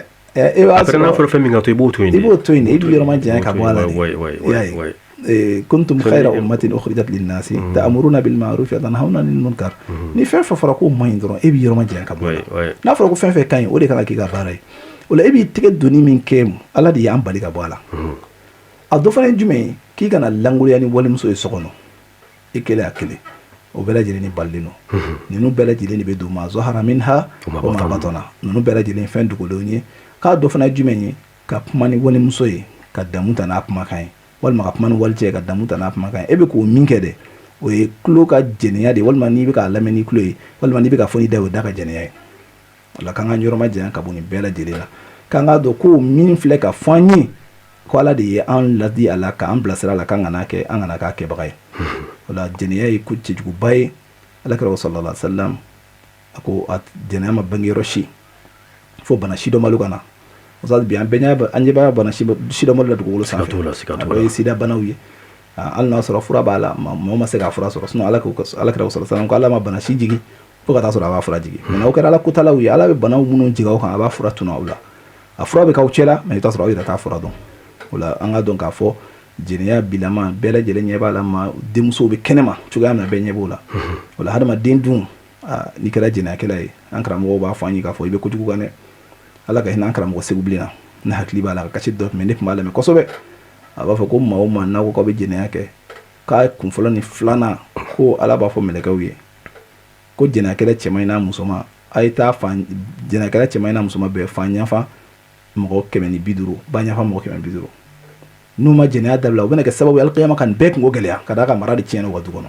e b'a sɔrɔ n'a fɔra fɛn min ka to i b'o to yen i b'o to yen i b'i yɔrɔ ma janya ka bɔ a la de kuntum khayra ummatin ukhrijat lin-nasi ta'muruna bil ma'ruf wa tanhauna 'anil munkar ni fɛn fɛn fɔra ko man ɲi dɔrɔn e b'i yɔrɔ ma janya ka bɔ a la n'a fɔra ko fɛn fɛn ka ɲi o de kan ka k'i ka baara ye o la e b'i tɛgɛ donni min kɛ Ala de y'an bali ka bɔ a la a dɔ fana ye jumɛn ye k'i kana langoloya ni walimuso ye so kɔnɔ i kelen a kelen o bɛɛ lajɛlen ni balilen don ninnu bɛɛ lajɛlen de bɛ don ma zahara minha wa ma batana ninnu bɛɛ lajɛlen fɛn dogolenw ye k'a dɔ fana ye jumɛn ye ka kuma ni walimuso ye ka damu ta n'a kumakan ye walima ka kuma ni walicɛ ye ka damu ta n'a kumakan ye e bɛ k'o min kɛ dɛ o ye tulo ka jɛnɛya de walima n'i bɛ k'a lamɛn ni tulo ye walima n'i bɛ ka fɔ ni da ye o da ka jɛnɛya ye o la k'an ka yɔrɔ ma janya ka bɔ nin bɛɛ lajɛlen la k'an k'a dɔn ko min filɛ ka fɔ an ye ko Ala de ye an ladi a la k'an bilasira a la k'an kana kɛ an kana k'a kɛbaga ye o la jɛnɛya ye ko cɛjuguba ye Alakira sallallahu alaihi wasallam a ko jɛnɛya ma bange yɔrɔ si fo bana si dɔ malo ka na o sa bi an ɲɛ b'a bana si dɔ malo la dugukolo sanfɛ o ye sida banaw ye hali n'a sɔrɔ fura b'a la mɔgɔ ma se k'a fura sɔrɔ sinon Alakira sallallahu alaihi wasallam ko Ala ma bana si jigi fo ka taa sɔrɔ a b'a fura jigi mais n'aw kɛra Ala kotalaw ye Ala bɛ banaw minnu jigi aw kan a b'a fura tunu aw la a fura bɛ k'aw cɛla mais i t'a sɔrɔ aw yɛrɛ t'a fura dɔn o la an ka dɔn k'a fɔ jɛnɛya bilama bɛɛ lajɛlen ɲɛ b'a la ma denmusow bɛ kɛnɛma cogoya min na bɛɛ ɲɛ b'o la o la hadamaden dun n'i kɛra jɛnɛyakɛla ye an karamɔgɔw b'a fɔ an ye k'a fɔ i bɛ kojugu kan dɛ Ala ka hinɛ an karamɔgɔ Segu Bilenna ne hakili b'a la ka kasi dɔ tun bɛ ne tun b'a lamɛn kosɛbɛ a b'a fɔ ko maa o maa n'aw ko k'aw bɛ jɛnɛya kɛ k'a kun fɔlɔ ni filanan ko Ala b'a fɔ mɛlɛkɛw ye ko jɛnɛyakɛla cɛman n'a musoman a ye taa jɛnɛyakɛla cɛman n'a musoman bɛɛ fan ɲafa mɔgɔ 150 ba ɲafa mɔgɔ 150 n'u ma jɛnɛya dabila u bɛna kɛ sababu ye alikiyama kan bɛɛ kungo gɛlɛya ka d'a ka mara de tiɲɛna u ka du kɔnɔ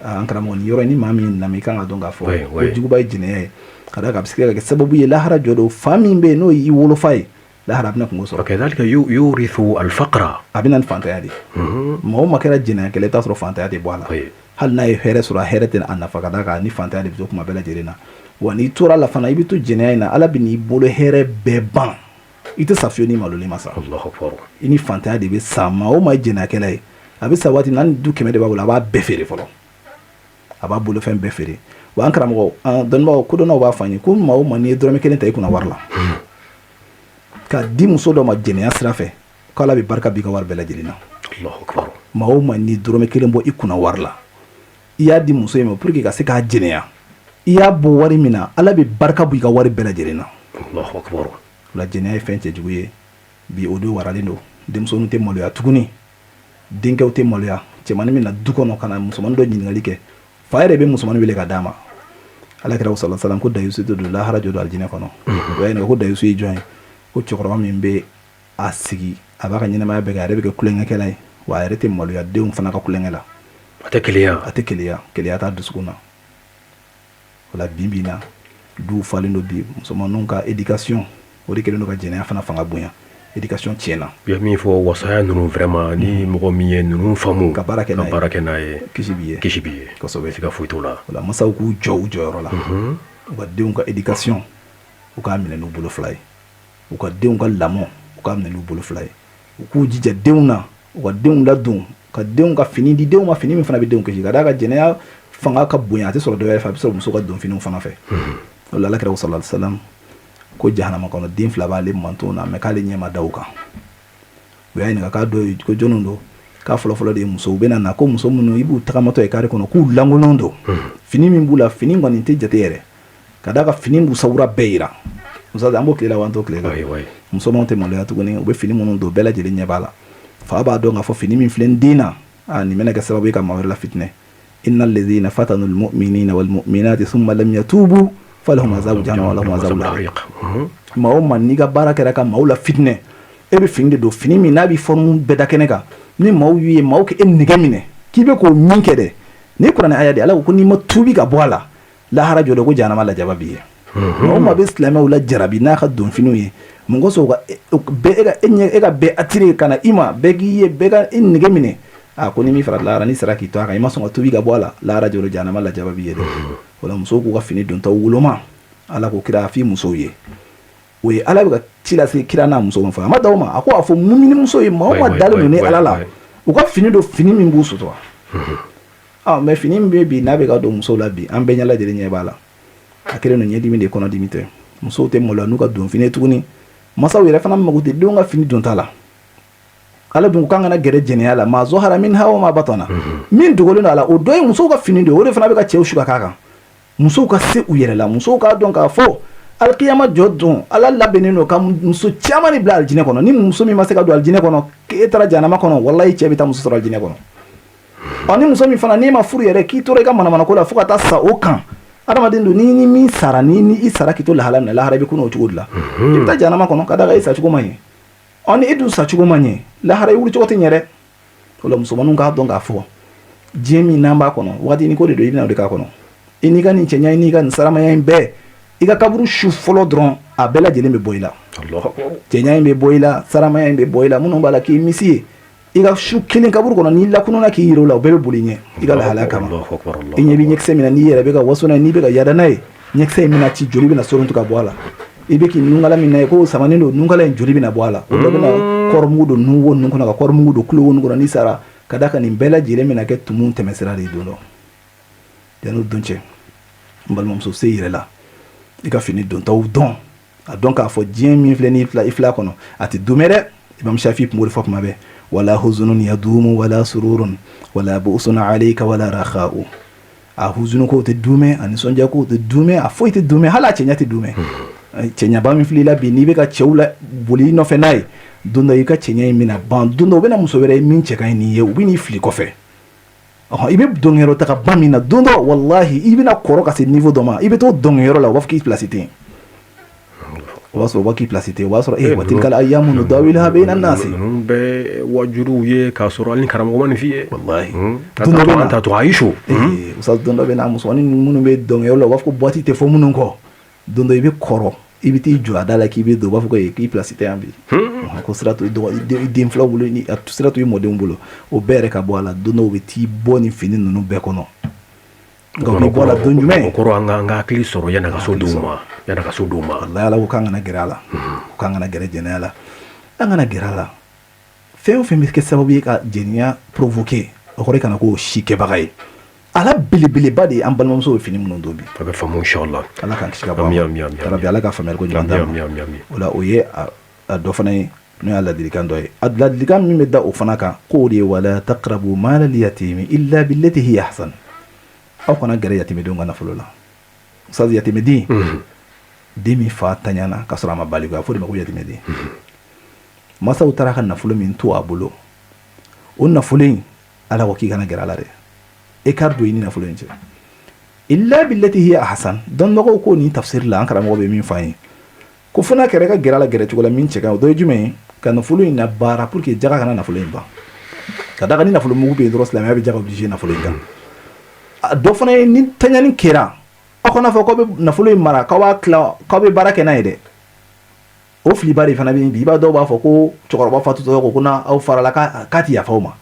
an karamɔgɔ ni yɔrɔ ni maa min lamɛn i kan ka dɔn k'a fɔ ko juguba ye jɛnɛya ye ka d'a kan a bɛ se ka kɛ sababu ye lahara jɔ don fa min bɛ yen n'o y'i wolofa ye lahara a bɛna kungo sɔrɔ kadhalika yurithu al-faqra a bɛna ni fantanya de mɔgɔ ma kɛra jɛnɛyakɛla i t'a sɔrɔ fantanya de bɔ a la hali n'a ye hɛrɛ sɔrɔ a hɛrɛ tɛ a nafa ka d'a kan ni fantanya de bɛ to kuma bɛɛ lajɛlen na wa n'i tora la fana i bɛ to jɛnɛya in na Ala bɛ n'i bolo hɛrɛ bɛɛ ban i tɛ sa fiyewu ni malolen ma sa i ni fantanya de bɛ sa maa o maa ye jɛnɛyakɛla ye a bɛ sa waati min na ni du 100 de b'a bolo a b'a bɛɛ feere fɔlɔ a b'a bolofɛn bɛɛ feere wa an karamɔgɔ dɔnnibagaw kodɔnnaw b'a fɔ an ye ko maa o maa n'i ye dɔrɔmɛ 1 ta i kunna wari la ka di muso dɔ ma jɛnɛya sira fɛ ko Ala bɛ barika b'i ka wari bɛɛ lajɛlen na maa o maa n'i dɔrɔmɛ 1 bɔ i kunna wari la i y'a di muso in ma pour que ka se k'a jɛnɛya i y'a bɔ wari min na Ala bɛ barika b'i ka wari bɛɛ lajɛlen na o la jɛnɛya ye fɛn cɛjugu ye bi o don waralen don denmisɛnninw tɛ maloya tuguni denkɛw tɛ maloya cɛmannin min na du kɔnɔ ka na musomanin dɔ ɲininkali kɛ fa yɛrɛ bɛ musomanin wele ka d'a ma Alakira sallallahu alaihi wasallam ko dayusu tɛ don lahara jɔ don alijinɛ kɔnɔ o y'a ɲininka ko dayusu ye jɔn ye ko cɛkɔrɔba min bɛ a sigi a b'a ka ɲɛnamaya bɛɛ kɛ a yɛrɛ bɛ kɛ kulonkɛkɛla ye wa a yɛrɛ tɛ maloya denw fana ka kulonkɛ la a tɛ keleya t'a dusukun na o la bi na du falen don bi musomaninw ka éducation o de kɛlen don ka jɛnɛya fana fanga bonya éducation tiɲɛna i ye min fɔ wasaya ninnu vraiment ni mɔgɔ min ye ninnu faamu ka baara kɛ n'a ye kisi b'i ye kosɛbɛ siga foyi t'o la o la masaw k'u jɔ u jɔyɔrɔ la u ka denw ka éducation u k'a minɛ n'u bolo fila ye u ka denw ka lamɔ u k'a minɛ n'u bolo fila ye u k'u jija denw na u ka denw ladon ka denw ka fini di denw ma fini min fana bɛ denw kisi ka d'a ka jɛnɛya fanga ka bonya a tɛ sɔrɔ dɔwɛrɛ fɛ a bɛ sɔrɔ muso ka don finiw fana fɛ o la Alakira sallallahu alaihi wasallam ko jahanama kɔnɔ den 2 b'ale mantonw na mais k'ale ɲɛ ma da u kan u y'a ɲininka k'a dɔ ye ko jɔnniw don k'a fɔlɔfɔlɔ de ye musow bɛ na ko muso minnu i b'u tagamatɔ ye kare kɔnɔ k'u lankolon don fini min b'u la fini kɔni tɛ jate yɛrɛ ka d'a ka fini b'u sawura bɛɛ yira muso an b'o tile la wa an t'o tile la musomanw tɛ maloya tuguni u bɛ fini minnu don bɛɛ lajɛlen ɲɛ b'a la fa b'a dɔn k'a fɔ fini min filɛ n den na nin bɛna kɛ sababu ye ka maa wɛrɛ la fitinɛ innal ladhina fatanu almu'minina walmu'minati thumma lam yatubu falahum azabu jahannam wa lahum azabul hariq. Maaw man ni ka baara kɛra ka maaw la fitnɛ e bɛ fini de don fini min n'a bɛ forme bɛɛ da kɛnɛ kan ni maaw ye maaw kɛ e nɛgɛ minɛ k'i bɛ k'o min kɛ dɛ ni kuranɛ aya de Ala ko n'i ma tuubi ka bɔ a la lahara jɔ dɛ ko jahanama lajaba b'i ye. Maaw ma bɛ silamɛw la jarabi n'a ka don finiw ye mun kosɔn e ka bɛɛ attiré ka na i ma bɛɛ k'i ye bɛɛ ka e nɛgɛ minɛ ko ni min fara lahara ni sera k'i to a kan i ma sɔn ka tuubi ka bɔ a la lahara jɔ dɛ jahanama lajaba b'i ye dɛ. Wala musow k'u ka fini dontaw woloma Ala ko kira a f'i musow ye. O ye Ala bɛ ka ci lase kira n'a muso ma fɔ a ma d'aw ma a ko a fɔ mumini muso ye maa o maa dalen don ni Ala la u ka fini don fini min b'u sutura mais fini min bɛ bi n'a bɛ ka don musow la bi an bɛɛ ɲɛ lajɛlen ɲɛ b'a la a kɛlen don ɲɛdimi de kɔnɔdimi tɛ musow tɛ maloya n'u ka don fini tuguni masaw yɛrɛ fana mago tɛ denw ka fini donta la Ala dun k'an kana gɛrɛ jɛnɛya la maa zahara minha wa ma batana min dogolen don a la o dɔ ye musow ka fini de o de fana bɛ ka cɛw su ka k'a kan musow ka se u yɛrɛ la musow k'a dɔn k'a fɔ alkiyama jɔ don Ala labɛnnen don ka muso caman bila aljinɛ kɔnɔ ni muso min ma se ka don aljinɛ kɔnɔ k'e taara jahanama kɔnɔ wallahi cɛ bɛ taa muso sɔrɔ aljinɛ kɔnɔ ni muso min fana n'i ma furu yɛrɛ k'i tora i ka manamana ko la fo ka taa sa o kan adamaden don ni min sara ni i sara k'i to lahala minɛ lahara bɛ kunna o cogo de la i bɛ taa jahanama kɔnɔ ka d'a kan e sa cogo ma ɲɛ ni e dun sa cogo ma ɲɛ lahara i wuli cogo tɛ ɲɛ dɛ o la musomaninw k'a dɔn k'a fɔ diɲɛ min n'an b'a kɔnɔ waati ni ko de don i bɛna o de k'a kɔnɔ i n'i ka nin cɛɲa i n'i ka nin saramaya in bɛɛ i ka kaburu su fɔlɔ dɔrɔn a bɛɛ lajɛlen bɛ bɔ i la cɛɲa in bɛ bɔ i la saramaya in bɛ bɔ i la minnu b'a la k'i misi ye i ka su kelen kaburu kɔnɔ n'i lakununa k'i yɛrɛ o la o bɛɛ bɛ boli ɲɛ i ka lahalaya kama i ɲɛ bɛ ɲɛkisɛ min na n'i yɛrɛ bɛ ka waso n'a ye n'i bɛ ka yada n'a ye ɲɛkisɛ in bɛna ci joli bɛna sorontu ka bɔ a la i bɛ k'i nunkala min na ye ko samanen don nunkala in joli bɛna bɔ a la o dɔ bɛna kɔrɔmugu don nun wo ninnu kɔnɔ ka kɔrɔmugu don kulo wo ninnu kɔnɔ n'i sara ka d'a kan nin bɛɛ lajɛlen bɛna kɛ tumu tɛmɛsira de ye don dɔ yan'o don cɛ n balimamuso se yɛrɛ la i ka fini dontaw dɔn a dɔn k'a fɔ diɲɛ min filɛ ni i fila kɔnɔ a tɛ dumɛ dɛ Imam Shafi tun b'o de fɔ kuma bɛɛ wala huzunun yadumu wala sururun wala bu'sun alayka wala rakha'u a huzunu ko tɛ dumɛ a nisɔndiya ko tɛ dumɛ a foyi tɛ dumɛ hali a cɛɲa tɛ dumɛ cɛɲaba min filɛ i la bi n'i bɛ ka cɛw la boli i nɔfɛ n'a ye don dɔ i ka cɛɲa in bɛna ban don dɔ u bɛna muso wɛrɛ ye min cɛ ka ɲi n'i ye u bɛ n'i fili kɔfɛ i bɛ dɔnkɛyɔrɔ ta ka ban min na don dɔ wallahi i bɛna kɔrɔ ka se niveau dɔ ma i bɛ t'o dɔnkɛyɔrɔ la u b'a fɔ k'i place tɛ yen o b'a sɔrɔ u b'a k'i place tɛ yen o b'a sɔrɔ wa tilkal ayyamu nudawiluha bayna an-nas ninnu bɛɛ wajuruw ye k'a sɔrɔ hali ni karamɔgɔ ma nin f'i ye wallahi don dɔ bɛ na ta to a y'i so ustaz don dɔ bɛ na musomanin minnu bɛ dɔnkɛyɔrɔ la u b'a fɔ ko boîte tɛ fɔ minnu kɔ don dɔ i bɛ kɔrɔ i bɛ t'i jɔ a da la k'i bɛ don u b'a fɔ ko k'i place tɛ yan bi ko sira to i den filaw bolo sira to i mɔdenw bolo o bɛɛ yɛrɛ ka bɔ a la don dɔ u bɛ t'i bɔ nin fini ninnu bɛɛ kɔnɔ nka u bɛ bɔ a la don jumɛn o kɔrɔ an ka hakili sɔrɔ yan'a ka so dɔw ma wallahi Ala ko k'an kana gɛrɛ a la k'an kana gɛrɛ jɛnɛya la an kana gɛrɛ a la fɛn o fɛn bɛ kɛ sababu ye ka jɛnɛya provoquer o kɔrɔ kana k'o si kɛbaga ye ala belebeleba de an balimamuso ye fini minnu don bi a bɛ faamu inshallah ala k'an kisi ka bɔ rabbi ala ka faamuyali ko ɲuman d'an ma o la o ye a dɔ fana ye n'o y'a ladilikan dɔ ye a ladilikan min bɛ da o fana kan k'o de ye wala taqrabu mala al-yatimi illa billati hiya ahsan aw kana gɛrɛ yatimedenw ka nafolo la ustaz yatimeden den min fa taɲana ka sɔrɔ a ma baliku a fɔ de ma ko yatimeden masaw taara ka nafolo min to a bolo o nafolo in ala ko k'i kana gɛrɛ a la dɛ écart do i ni nafolo in cɛ illa billati hiya ahsan dɔnnibagaw ko nin tafsir la an karamɔgɔ bɛ min f'an ye ko fo n'a kɛra ka gɛrɛ a la gɛrɛ cogo la min cɛ kan o dɔ ye jumɛn ye ka nafolo in labaara pour que jaga kana nafolo in ban ka d'a kan ni nafolo mugu bɛ yen dɔrɔn silamɛya bɛ jaga obligé nafolo in kan dɔ fana ye ni taɲani kɛra aw kana fɔ k'aw bɛ nafolo in mara k'aw b'a tila k'aw bɛ baara kɛ n'a ye dɛ o filiba de fana bɛ yen bi i b'a dɔw b'a fɔ ko cɛkɔrɔba fatutɔ ko n'a aw farala k'a ti yafa aw ma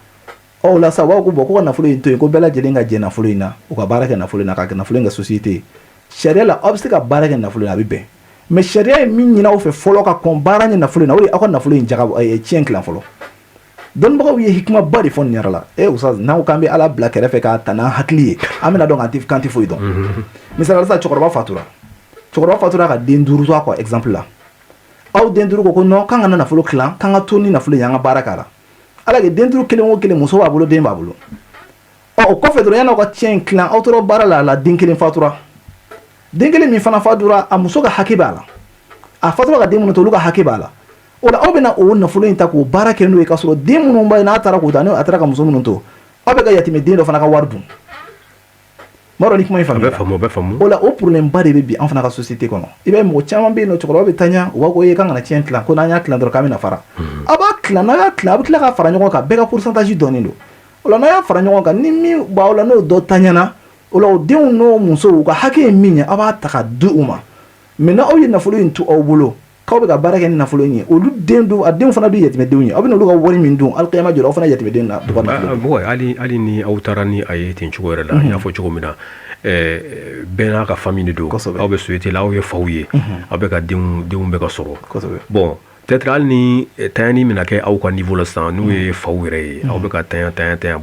ɔ la sa u b'a ko bɔn ko ka nafolo in to yen ko bɛɛ lajɛlen ka jɛ nafolo in na u ka baara kɛ nafolo in na k'a kɛ nafolo in ka société ye sariya la aw bɛ se ka baara kɛ nafolo in na a bɛ bɛn mais sariya ye min ɲini aw fɛ fɔlɔ ka kɔn baara ɲɛ nafolo in na o de aw ka nafolo in jaga tiɲɛ tilan fɔlɔ dɔnnibagaw ye hikimaba de fɔ nin yɛrɛ la ustaz n'aw k'an bɛ ala bila kɛrɛfɛ k'a ta n'an hakili ye an bɛna dɔn k'an tɛ foyi dɔn misali la sisan cɛkɔrɔba fatura ka den duuru to a kɔ exemple la aw den duuru ko non k'an ka nafolo tilan k'an ka to ni nafolo in ye an ka baara k'a la ala ke den duuru kelen o kelen muso b'a bolo den b'a bolo o kɔfɛ dɔrɔn yan'aw ka tiɲɛ in tilan aw tora baara la den kelen fatura den kelen min fana fatura a muso ka hakɛ b'a la a fatura ka den minnu to olu ka hakɛ b'a la o la aw bɛna o nafolo in ta k'o baara kɛ n'o ye k'a sɔrɔ den minnu b'a ye n'a taara k'o ta n'a taara ka muso minnu to aw bɛ ka yatimɛ den dɔ fana ka wari dun maro ni kuma famille be famu o la o problème ba de be bi en fana ka société kono ibe mo chama be no chokoro be tanya wa ko ye kan na tien clan ko na nya clan dro kamina fara aba clan na clan ba clan ka fara nyoko ka be ka pourcentage doni do o la na ya fara nyoko ka ni mi ba o la no do tanya na o la o de no muso ka hake minya aba ta ka du uma mena o ye na fulu into o bulo ka be ka baraka ni na fulu ni o lu den do adem fana du yetime de ni abi no lu ka wori min do al qiyama joro fana yetime de na do ko na boy ali ni autarani ayetin chugore la ya fo chugo mina bena ka famille do aw be souhaiter la aw ye fawye aw be ka den be ka soro bon peut-être alni tani mina ke aw ka niveau la san nous ye fawre aw be ka tan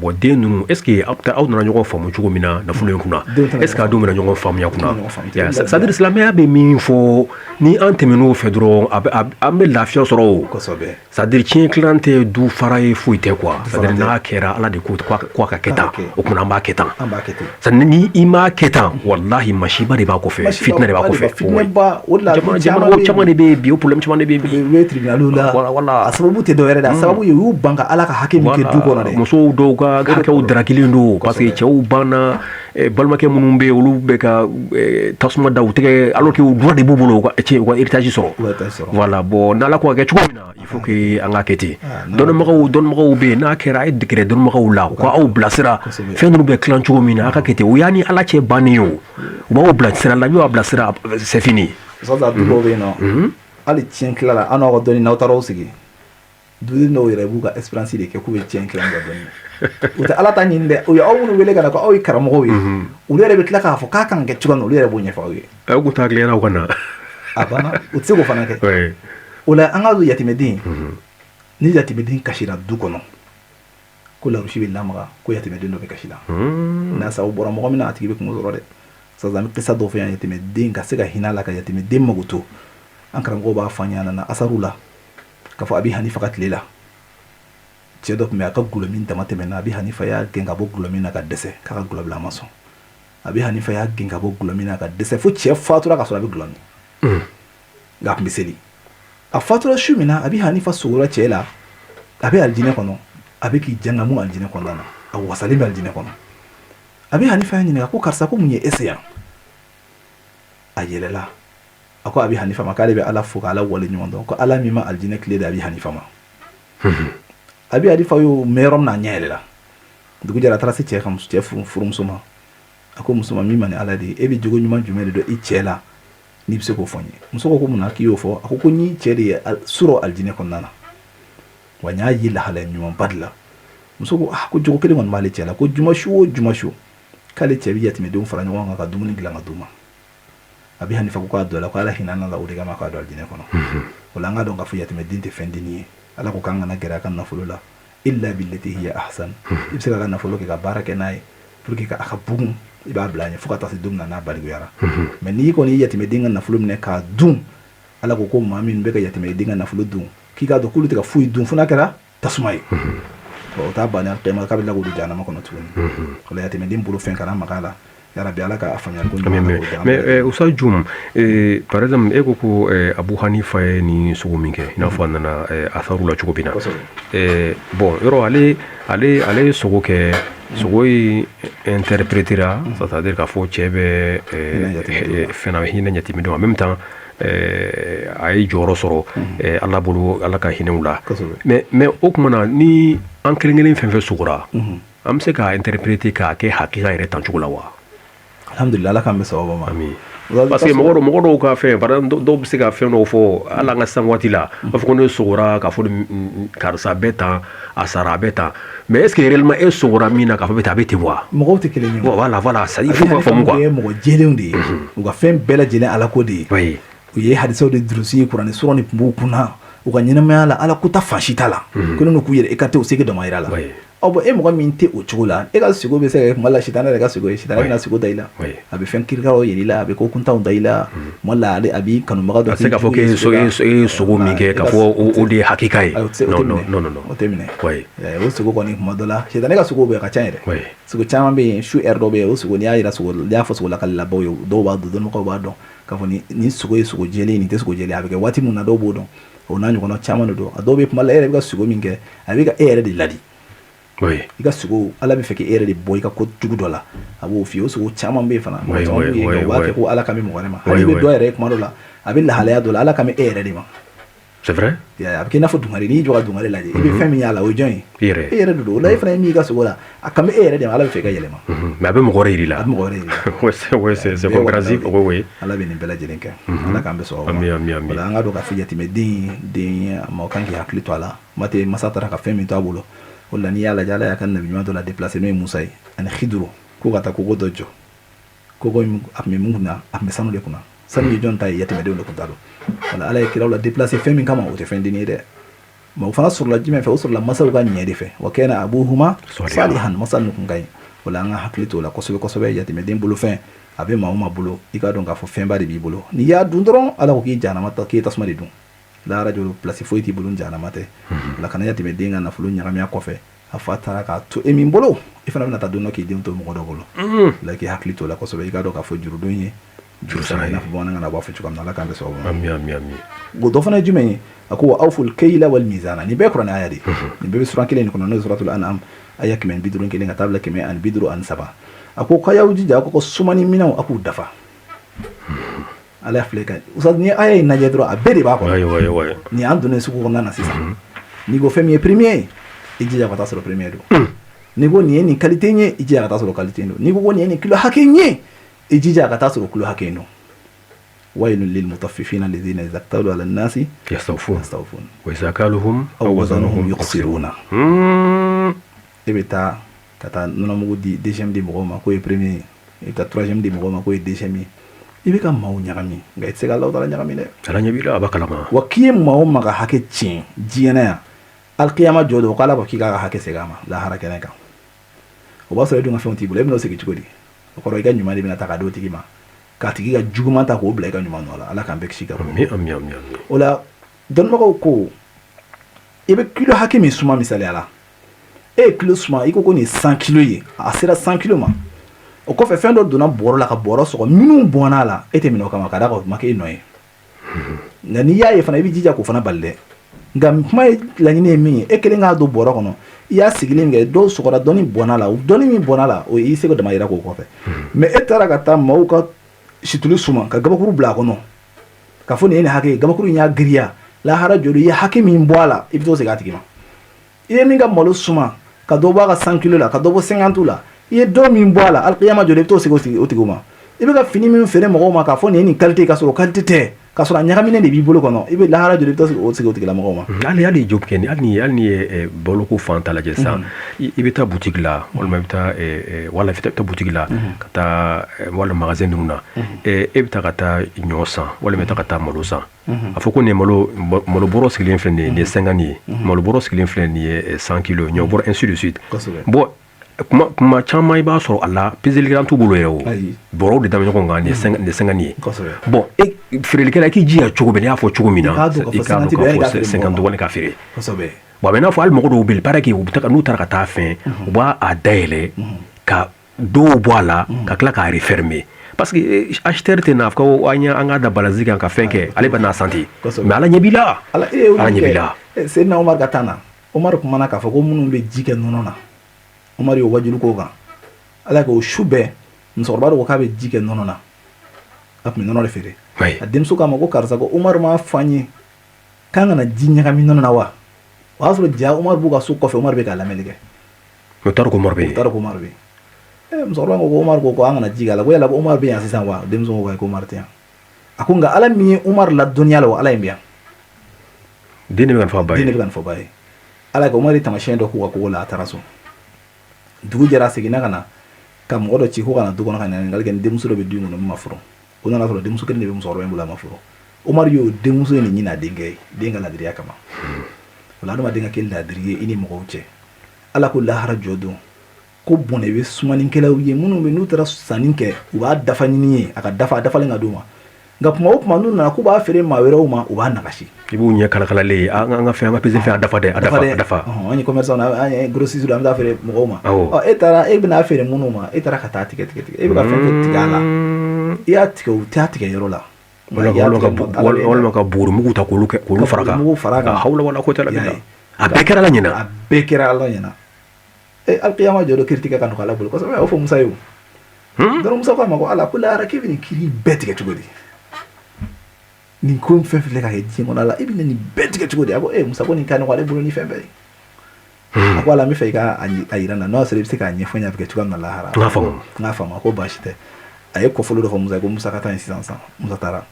bon den nu est-ce que aw na ñoko famu chugo mina na fulen kuna est-ce que adu mina ñoko famu ya kuna ya ça dire cela mais be mi fo ni antemeno fedro abe lafiya soro ça dire tien cliente du faraye fuite quoi ça dire na kera ala de ko quoi ka keta o kuna ba keta ça ni ima keta wallahi mashiba de ba ko fe fitna de ba ko fe fitna ba wala chama de be bi o problème chama de be tribunalula wala sababu te do yere da sababu yu banka ala ka hakimi ke du kono de muso do ga ka o drakilindo parce que chew bana balmake munum be olu be ka tasuma daw tege alors que droit de bobolo ko ci ko héritage soro voilà bon na la ko ga chuko mina il faut que anga keti don mako be na kera e décret don mako la ko aw blasira fendu be clan chuko mina aka keti o yani ala che baniyo ba o blasira la yo blasira c'est fini ça da du be no ali tien clara ana ko doni na taro sigi du no yere buga experience de ke ku be tien clara ga doni uta ala ta nyinde o ya awunu wele kana ko awi karamo wi u yere be tla ka fo ka kan ge chugan o yere bo nya fa wi e ku ta glena ko na abana utse ko fana ke oui ola anga du yatimedin ni yatimedin kashira du kono ko la rushi billa maga ko yatimedin do be kashira na sa bora mo mina atibe ko mo rode sa zami pesa do fa yatimedin ka se ga hinala ka yatimedin maguto an karango ba fanya na asarula ka fa abi hanifa katlela cedo me aka gulomin tamate mena abi hanifa ya genga bo gulomin ka dese ka gulobla maso abi hanifa ya genga bo gulomin ka dese fu che fatura ka so abi gulomin ga miseli a fatura shumina abi hanifa sugura chela abi aljine kono abi ki janga mu aljine kono na a wasali aljine kono abi hanifa ni ko karsa ko munye eseya ayelela ako abi hanifa makale be ala fuka ala wali nyondo ko ala mima aljine kle da abi hanifa ma abi hanifa yo merom na nyelela dugu jara trasi che kam che furum suma ako musuma mima ni ala de ebi jogo nyuma jumele do ichela ni bise ko fonye musoko ko munaki yo fo ako ko ni chede suro aljine kon nana wanya yila hala nyuma badla musoko ko jogo kele mon mali chela ko juma shu kale chebi yatime do fara nyonga ka dumuni gilanga duma abi hanifa ko adola ko ala hinana la udiga ma ko adol dine kono wala nga do nga fu yatime dinte fendini ala ko kanga na gera kan na fulula illa billati hiya ahsan ibsika kan na fuluki ka barake nay pour que ka akabung iba blanya fuka tasi dum na baligo yara mais ni ko ni yatime dinga na fulum ne ka dum ala ko mamin be ka yatime dinga na fulu dum ki ka do kulu te ka fu dum funa kara tasumai o ta bana tema ka bila go du jana ma kono tuni ko yatime dim bulu fen kana makala ya rabbi ala ka afanya ko mais usa jum par exemple ko Abu Hanifa ni suguminke na fana na atharu la chukubina bon yoro ale sugu ke sugoi interprétera c'est-à-dire ka fo chebe fena hina nyati mido en même temps ay joro soro alla bulu alla ka hinewla mais okmana ni ankelengelen fenfe sugura am se ka interpréter ka ke hakika ire tanchugula wa alhamdulillah ala kan be sawaba ma ami parce que mogo ka fe par do be se ka fe no fo ala nga sangwati la of ko no sugura ka fo karsa beta asara beta mais est-ce que réellement est sugura mina ka fo beta beti wa mogo te kele ni voilà ça il faut ko mo quoi mogo jelendi uga fen bela jelen ala ko di oui uye hadiso de drusi qur'ani surani pumbu kuna uga nyina ma ala kuta fashitala kono no kuyere ekate useke do maira la obo mogo minte o chula e ga sigo be se mala shitana ga sigo shitana na sigo daila abi fen kirgaro yelila abi ko kunta daila mala ale abi kanu maga do se ka fo ke so mi ke ka fo o de hakika non o temine oui o sigo ko ni modola shitana ga sigo be ka chaire sigo chama be shu erdo be o sigo ni ayira sigo ya fo sigo la kala boyo do ba do no ko ba do ka fo ni sigo jeli ni te sigo jeli abi ke wati mun na do bodo o na nyuko no chama no do adobe mala ere ga sigo minge abi ga ere de ladi i ka sogo ala bɛ fɛ k'e yɛrɛ de bɔ i ka ko jugu dɔ la a b'o f'i ye o sogo caman bɛ yen fana mɔgɔ caman bɛ yen u b'a kɛ ko ala ka mɛn mɔgɔ wɛrɛ ma hali bɛ dɔ yɛrɛ kuma dɔ la a bɛ lahalaya dɔ la ala ka mɛn e yɛrɛ de ma. C'est vrai? A bɛ k'i n'a fɔ dungari n'i jɔ ka dungari lajɛ i bɛ fɛn min y'a la o ye jɔn ye? E yɛrɛ de don o la e fana ye min ka sogo la a ka mɛn e yɛrɛ de ma ala bɛ fɛ ka yɛlɛma. Mais a bɛ mɔgɔ wɛrɛ yir'i la. A bɛ mɔgɔ wɛrɛ yir'i la. Oui c'est compréhensible o oui. Ala bɛ nin bɛɛ lajɛlen kɛ. Ala k'an bɛ sɔn o ma. Ami. Wala an ka dɔn k'a fɔ yatimɛden mɔgɔ kan k'i hakili to a la mate masa taara ka fɛn min to a bolo o la n'i y'a lajɛ ala y'a ka nabi ɲuman dɔ la déplacer n'o ye Musa ye ani Khiduru ko ka taa kogo dɔ jɔ kogo in a tun bɛ mun kunna a tun bɛ sanu de kunna sanu ye jɔn ta ye yatimɛdenw de kun t'a dɔn wala ala ye kiraw la déplacer fɛn min kama o tɛ fɛn dennin ye dɛ mais o fana sɔrɔla jumɛn fɛ o sɔrɔla masaw ka ɲɛ de fɛ wa kana abuhuma salihan masa ninnu kun ka ɲi wala an ka hakili to o la kosɛbɛ kosɛbɛ yatimɛden bolo fɛn a bɛ maa o maa bolo i k'a dɔn k'a fɔ fɛnba de b'i bolo n'i y'a dun dɔrɔn ala ko k'i jahanama ta k'i ye tasuma de dun lahara jɔ place foyi t'i bolo jahanama tɛ wala kana yatimɛden ka nafolo ɲagamiya kɔfɛ a fa taara k'a to e min bolo i fana bɛna taa don dɔ k'i denw to mɔgɔ dɔ bolo la k'i hakili to o la kosɛbɛ i k'a dɔn k'a fɔ jurudon ye juru sara i n'a fɔ bamanankan na a b'a fɔ cogoya min na ala k'an bɛ sɔn o ma. Ami. o dɔ fana ye jumɛn ye a ko wa awful kayla wal mizana nin bɛɛ kuranɛ aya de nin bɛɛ bɛ suran kelen in kɔnɔ n'o ye suratul an'am aya 151 ka taa bila 153 a ko k'a y'aw jija ko sumani minɛnw a k'u dafa ala filɛ ka usad ni aya in lajɛ dɔrɔn a bɛɛ de b'a kɔnɔ ni an donnen sugu kɔnɔna na sisan n'i ko fɛn min ye premier i jija ka taa sɔrɔ premier don n'i ko nin ye nin qualité ye i jija ka taa sɔrɔ qualité don n'i ko nin ye nin kilo hakɛ ye i jija ka taa sɔrɔ kilo hakɛ don waylun lil mutaffifina alladhina idha iktalu ala an-nasi yastawfun wa idha kaluhum aw wazanuhum yukhsiruna e bɛ taa ka taa nɔnɔmugu di deuxième di mɔgɔw ma k'o ye premier i bɛ taa troisième di mɔgɔw ma k'o ye deuxième ye i bɛ ka maaw ɲagami nka i tɛ se ka Alahu taala ɲagami dɛ ala ɲɛ b'i la a b'a kalama wa k'i ye maa o maa ka hakɛ tiɲɛ diɲɛ na yan alikiyama jɔ don k'ala ko k'i k'a ka hakɛ segin a ma lahara kɛnɛ kan o b'a sɔrɔ e dun ka fɛnw t'i bolo e bɛn'o segin cogo di o kɔrɔ i ka ɲuman de bɛna ta k'a d'o tigi ma k'a tigi ka juguman ta k'o bila i ka ɲuman nɔ la ala k'an bɛɛ kisi ka bɔ o la dɔnnibagaw ko i bɛ kilo hakɛ min suma misaliya la e ye kilo suma i ko nin ye 100 kilo ye a sera 100 kilo ma o kɔfɛ fɛn dɔ donna bɔrɔ la ka bɔrɔ sɔgɔ minnu bɔnna a la e tɛ minɛ o kama ka d'a kan o ma kɛ e nɔ ye nka n'i y'a ye fana i bɛ jija k'o fana bali dɛ nka kuma ye laɲini ye min ye e kelen k'a don bɔrɔ kɔnɔ i y'a sigilen kɛ dɔw sɔgɔra dɔnni bɔnna la dɔnni min bɔnna la o y'i seko dama yira k'o kɔfɛ mais e taara ka taa maaw ka situlu suma ka gabakuru bila a kɔnɔ ka fɔ nin ye nin hakɛ ye gabakuru in y'a giriya lahara joli i ye hakɛ min bɔ a la i bɛ t'o segin a tigi ma i ye min ka malo suma ka dɔ bɔ a ka 100 kilo la ka dɔ bɔ 50 la i ye dɔ min bɔ a la alikiyama joli i bɛ t'o segin o tigiw ma i bɛ ka fini min feere mɔgɔw ma k'a fɔ nin ye nin qualité ka sɔrɔ qualité tɛ ka sɔrɔ a ɲagaminen de b'i bolo kɔnɔ i bɛ lahara joli i bɛ t'o segin o tigilamɔgɔw ma hali job kɛ hali ni ye baloko fan ta lajɛ sisan i bɛ taa boutique la walima i bɛ taa wala i bɛ taa boutique la ka taa wala magasin ninnu na e bɛ taa ka taa ɲɔ san walima i bɛ taa ka taa malo san a fɔ ko nin malo bɔrɔ sigilen filɛ nin ye 50 ye malo bɔrɔ sigilen filɛ nin ye 100 kilos ɲɔ bɔrɔ ainsi de suite bon kuma caman i b'a sɔrɔ a la peselikɛlan t'u bolo yɛrɛ o bɔrɔw de damɛ ɲɔgɔn kan nin ye 50 ye bon feerelikɛla i k'i jija cogo bɛ n'i y'a fɔ cogo min na i k'a dɔn k'a fɔ 50 dɔgɔnin ka feere bon a bɛ n'a fɔ hali mɔgɔ dɔw bɛ yen baara kɛ n'u taara ka taa fɛn u b'a dayɛlɛ ka dɔw bɔ a la ka tila k'a refermer parce que acheteur tɛ n'a fɔ ko an ka da balazi kan ka fɛn kɛ ale bɛ n'a santé mais ala ɲɛ b'i la ala ɲɛ b'i la Seydina Umar ka taa na Umar kumana k'a fɔ ko minnu bɛ ji kɛ nɔnɔ na Umar y'o wajulu k'o kan ala k'o su bɛɛ musokɔrɔba dɔ ko k'a bɛ ji kɛ nɔnɔ na a tun bɛ nɔnɔ de feere a denmuso k'a ma ko karisa ko Umar m'a fɔ an ye k'an kana ji ɲagami nɔnɔ na wa o y'a sɔrɔ ja Umar b'u ka so kɔfɛ Umar bɛ k'a lamɛnni kɛ o t'a dɔn ko Umar bɛ yen musokɔrɔba ko Umar ko an kana ji k'a la ko yala ko Umar bɛ yan sisan wa denmuso ko ko Umar tɛ yan a ko nka ala min ye Umar ladɔnniya la wa ala ye min yan den de bɛ ka nin fɔ ba ye den de bɛ ka nin fɔ ba ye ala ko Umar ye tamasiyɛn dɔ k'u ka kogo la a taara so dugu jɛra a seginna ka na ka mɔgɔ dɔ ci ko ka na du kɔnɔ ka ɲininkali kɛ ni denmuso dɔ bɛ du in kɔnɔ min ma furu o nana sɔrɔ denmuso kelen de bɛ musokɔrɔba in bolo a ma furu Umar y'o denmuso in de ɲini a denkɛ ye den ka ladiriya kama o la adamaden ka kɛ ladiri ye i ni mɔgɔw cɛ ala ko lahara jɔ don ko bɔnɛ bɛ sumanikɛlaw ye minnu bɛ n'u taara sanni kɛ u b'a dafa ɲini ye a ka dafa a dafalen ka d'u ma nka kuma o kuma n'u nana k'u b'a feere maa wɛrɛw ma u b'a nagasi i b'u ɲɛ kalakalalen ye an ka fɛn an ka pese fɛn a dafa dɛ a dafa an ye commerçant an ye grossiste an bɛ taa feere mɔgɔw ma e taara e bɛna feere minnu ma e taara ka taa tigɛ e bɛ ka fɛn fɛn tigɛ a la i y'a tigɛ u t'a tigɛ yɔrɔ la walima ka bugurimugu ta k'olu fara kan hawla wala quwwata illa billah a bɛɛ kɛra ala ɲɛna alqiyama jodo critique kan ko ala bul ko so o fo musa yo daro musa ko ma ko ala kula ara kibini kiri betige tugodi ni ko fefe le ka hedji ngona la ibini ni betige tugodi abo musa ko ni kan ko ale bulu ni fembe ako ala mi fe ka ayirana no sere bi ka nyefonya bike tugam na lahara ngafa ma ko bashite aye ko folo do fo musa ko musa ka tan 600 musa tara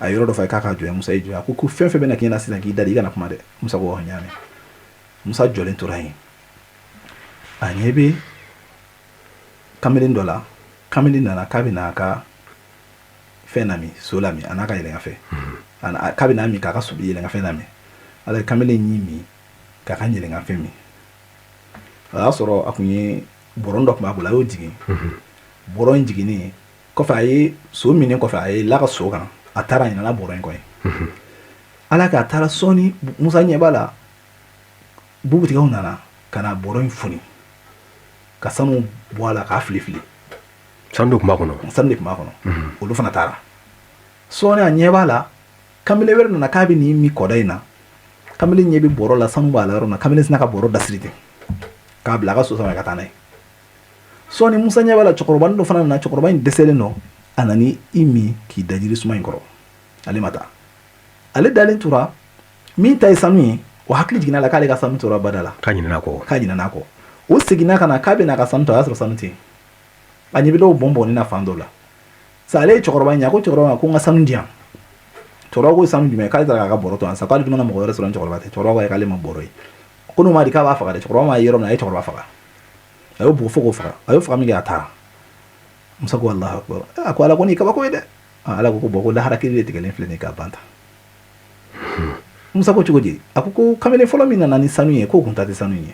ayoro do fa ka ka jo musa ejo ako fefe be na kina sina ki dadi kana kuma de musa ko nyame musa jolen turayi anyebe kamelin dola kamelin nana kabina ka fenami solami anaka ile ngafe ana kabina mi kaka subi ile ngafe nami ala kamelin nyimi kaka nyile ngafe mi ala soro akunye borondo kuma bula yo jigi boron jigi ni ko fa yi so mini ko fa yi la ka so kan atara ina la boron ko ala ka tara soni musa nyebala bubuti ga nana kana boron funi ka sanu boala ka fili sandu kuma kono olu fana tara soni anyebala kamele werna na kabi ni mi kodaina kamele nyebi boro la sanu bala rona kamele sina ka boro dasrite ka bla ga so sama ka tanai soni musa nyebala chokoroban do fana na chokoroban desele no anani imi ki dajiri suma inkoro ale mata ale dalin tura min tay sanu o hakli jigina la kale ka sanu tura badala kanyina nako o sigina kana kabe na ka sanu to asro sanu ti anyibi do bombo ni na fandola sale chokoroba nya ko chokoroba ko nga sanu diam toro ko sanu dime kale ta ka boro to ansa kale dum na mo restaurant chokoroba te toro ko kale ma boroi ko no ma di ka ba fa ka chokoroba ma yero na ay chokoroba fa ayo bu fo ko fa ayo fa mi ga ta musa ko allah akbar ko ala ko ni ka ba ko de ala ko bo ko la haraki de tigelen fleni ka banta musa ko chugoji akuko kamele folo mina nani sanu ye ko kunta de sanu ye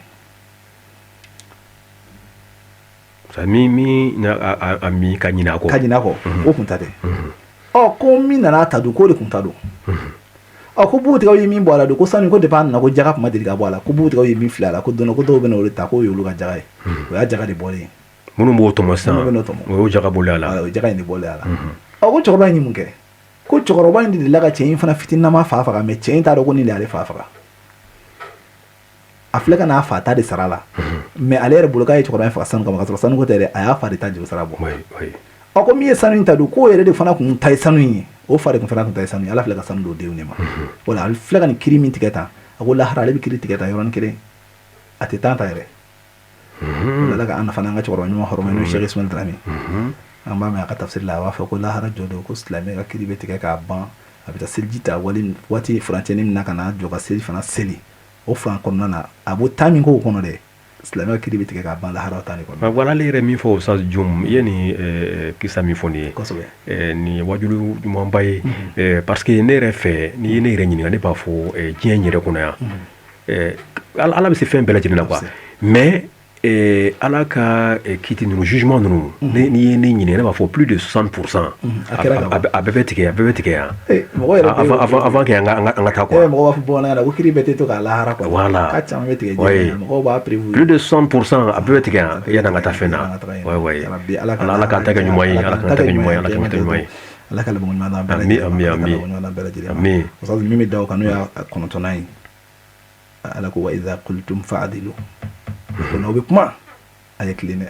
mi na ami kanyina ko o kunta de o ko mina na tadu ko de kunta do o ko buti ko yimi bola do ko sanu ko de pan na ko jaga ma de ga bola ko buti ko yimi flala ko dono ko do beno le ta ko yulu ga jaga o ya jaga de bole munu mo to masa o jaga bolala o jaga ni bolala o ko choroba ni munke ko choroba ni de laga chen fana fitina ma fa fa me chen ta do ko ni le ale fa fa afleka na fa ta de sarala me ale re buluka e choroba fa sanu ka sanu ko tere aya fa de ta jiru sarabo o ko mi sanu ta do ko ere de fana kun tai sanu ni o fa de kun fana kun tai sanu ala fleka sanu do de ne ma wala al fleka ni kiri min tiketa ko la harale bi kiri tiketa yoran kire ati tanta ere wala ga anna fana nga choroba ni ma horoma no Sheikh Ismail Drami amba me ka tafsir la wa fa ko la hara jodo ko islami ka kiri beti ka ban abita seljita wali wati franceni na kana joga seli fana seli o fran ko nana abu tami ko kono de islami ka kiri beti ka ban la hara tani ko wala le re mi fo sa jum yeni kisa mi foni ni wajulu mo mbaye parce que ne re fe ni ne re nyini ne ba fo jiennyere ko na ala bi se fe bela jina quoi mais ala ka kiti no jugement no ni ne ba fo plus de 60% a bebe tike ya avant que nga ta quoi mo ba fo bona na ko kiri bete to ka la hara ko voilà ka chama bete je mo ba prévu plus de 100% a bebe tike ya na nga ta fena ouais ala ka ta ga nyumoi ala ka ta ga nyumoi ala ka le bon ma na bela ami so mi daw kanu ya kono tonai ala ko wa idha qultum fa'dilu kono be kuma ayekline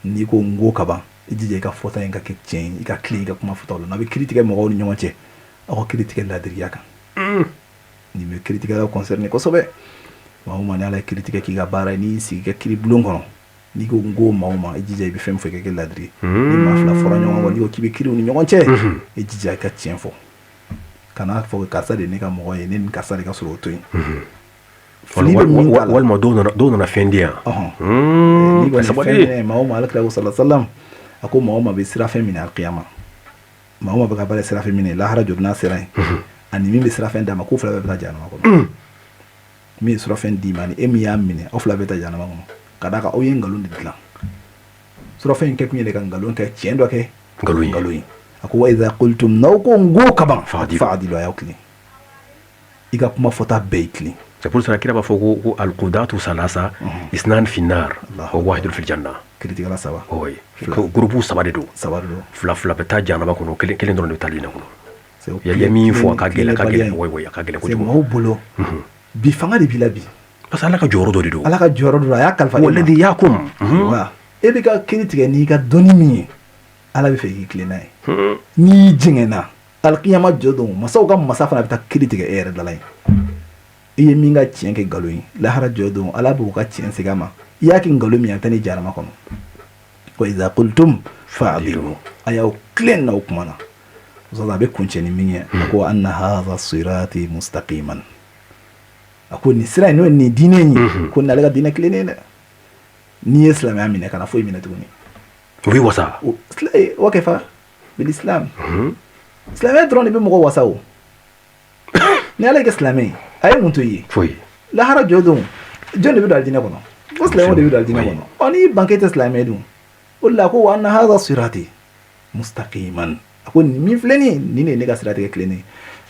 ni ko ngo kaba ijije ka fota en ka kitchen ka clean ka kuma fota lo na be critique mo ko ni nyonche ako critique la diriya kan ni me critique la concerne ko sobe ma na la critique ki ga bara ni si ka kiri bulon kono ni ko ngo ma ijije be fem fo ke la diri ni ma fla fora nyongo wali ko kibe kiri ni nyonche ijije ka tien fo kana fo ka sa de ni ka mo ye ni ka sa de ka solo to walma do na fendia ni ba sabade mauma alaka sallallahu sallam ako mauma be sira femina alqiyama mauma be kabale sira femina la haraju na sira ani mi be sira fenda ma ko fla be ta jana ma ko mi sira fendi mani emi ya mine o fla be ta jana ma ko kada ka o yen galon ditla sira fen ke mi le kan galon ka chendo ke galon ako wa idha qultum nawko ngo kaban fa'dilu ayakli iga kuma fota beitli c'est pour ça qu'il va faut al-qudatu salasa isnan fi nar wa wahid fi al-janna critique la sawa oui groupe sabadedo fla beta janaba kono kelen don de talina kono ya yami fo ka gela oui ka gela ko mo bolo bi fanga de bilabi parce que ala ka jɔyɔrɔ dɔ de don ala ka jɔyɔrɔ dɔ a y'a kalifa walladhi yakum wa e bɛ ka kiiri tigɛ n'i ka dɔnni min ye ala bɛ fɛ k'i tilen n'a ye n'i jɛngɛnna alikiyama jɔ don masaw ka masa fana bɛ taa kiiri tigɛ e yɛrɛ dala ye i ye min ka tiɲɛ kɛ nkalon ye lahara jɔ don ala b'u ka tiɲɛ segin a ma i y'a kɛ nkalon min ye a tɛ ne jarama kɔnɔ wa iza qultum fa'dilu a y'aw tilen n'aw kuma na a bɛ kuncɛ ni min ye a ko anna hadha sirati mustaqiman a ko nin sira in n'o ye nin diinɛ in ye ko n'ale ka diinɛ tilennen dɛ n'i ye silamɛya minɛ kana foyi minɛ tuguni o bɛ wasa wa kɛfa bil islam silamɛya dɔrɔn de bɛ mɔgɔ wasa o ni ala ye kɛ silamɛ ye a ye mun to i ye foyi lahara jɔ don jɔn de bɛ don alijinɛ kɔnɔ ko silamɛw de bɛ don alijinɛ kɔnɔ ɔ n'i banke tɛ silamɛ dun o de la ko wa anna hadha sirati mustaqiman a ko min filɛ nin ye nin de ye ne ka siratigɛ tilennen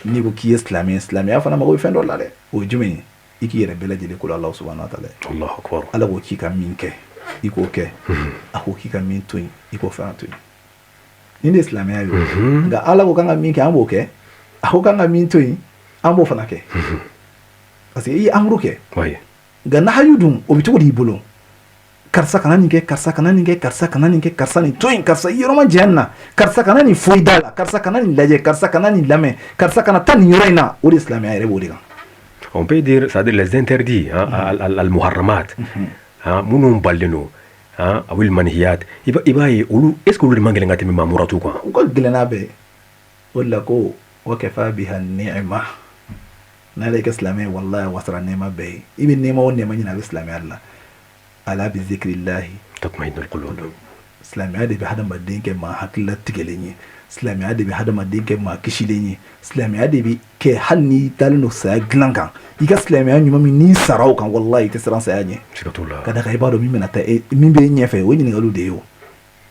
n'i ko k'i ye silamɛ ye silamɛya fana mago bɛ fɛn dɔ la dɛ o ye jumɛn ye i k'i yɛrɛ bɛɛ lajɛlen ko ala subhanahu wa ta'ala Allahu akbar ala ko k'i ka min kɛ i k'o kɛ a ko k'i ka min to yen i k'o fana to yen nin de ye silamɛya ye nka ala ko kan ka min kɛ an b'o kɛ a ko kan ka min to yen an b'o fana kɛ parce que i ye amuru kɛ nka nahayu dun o bɛ cogo di i bolo karisa kana nin kɛ karisa kana nin kɛ karisa kana nin kɛ karisa nin to yen karisa i yɔrɔ ma jɛn na karisa kana nin foyi da la karisa kana nin lajɛ karisa kana nin lamɛn karisa kana taa nin yɔrɔ in na o de ye silamɛya yɛrɛ b'o de kan on peut dire c'est-à-dire les interdits al muharramat minnu balen don awil manhiyat i b'a ye olu est ce que olu de man gɛlɛn ka tɛmɛ mamuratu kan u ka gɛlɛn n'a bɛɛ o de la ko wa kafa biha ni'ma n'ale kɛ silamɛ ye wallahi a wasara nɛɛma bɛɛ ye i bɛ nɛɛma o nɛɛma ɲini a bɛ silamɛya de la ala bi zikrillahi tatma'innul qulub silamɛya de bɛ hadamaden kɛ maa hakilila tigɛlen ye silamɛya de bɛ hadamaden kɛ maa kisilen ye silamɛya de bɛ kɛ hali n'i dalen don saya dilan kan i ka silamɛya ɲuman min n'i sara o kan wallahi i tɛ siran saya ɲɛ ka da kan i b'a dɔn min bɛna taa min bɛ ɲɛfɛ o ye ɲininkaliw de ye o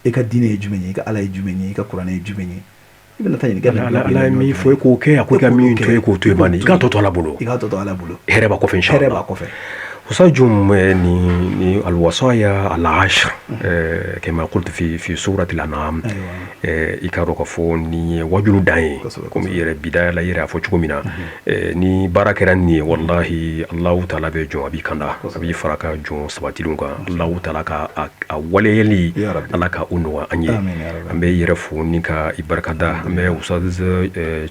i ka diinɛ ye jumɛn ye i ka ala ye jumɛn ye i ka kuranɛ ye jumɛn ye i bɛna taa ɲininkali ala ye min fɔ e k'o kɛ a ko i ka min to ye k'o to ye bani i k'a tɔ to ala bolo i k'a tɔ to ala bolo hɛrɛ b'a kɔfɛ inshallah hɛrɛ b'a kɔfɛ وسجم ni الوصايا العشر كما قلت في سورة الأنعام ikaro ka fo ni wajulu dan comme yere bidaya la yere afo chuko mina ni barakera ni wallahi Allah taala be jon abi kanda abi faraka jon sabatilun ka Allah taala ka a waleyeli Allah ka unwa anye ambe yere fo ni ka ibarakada ambe usaz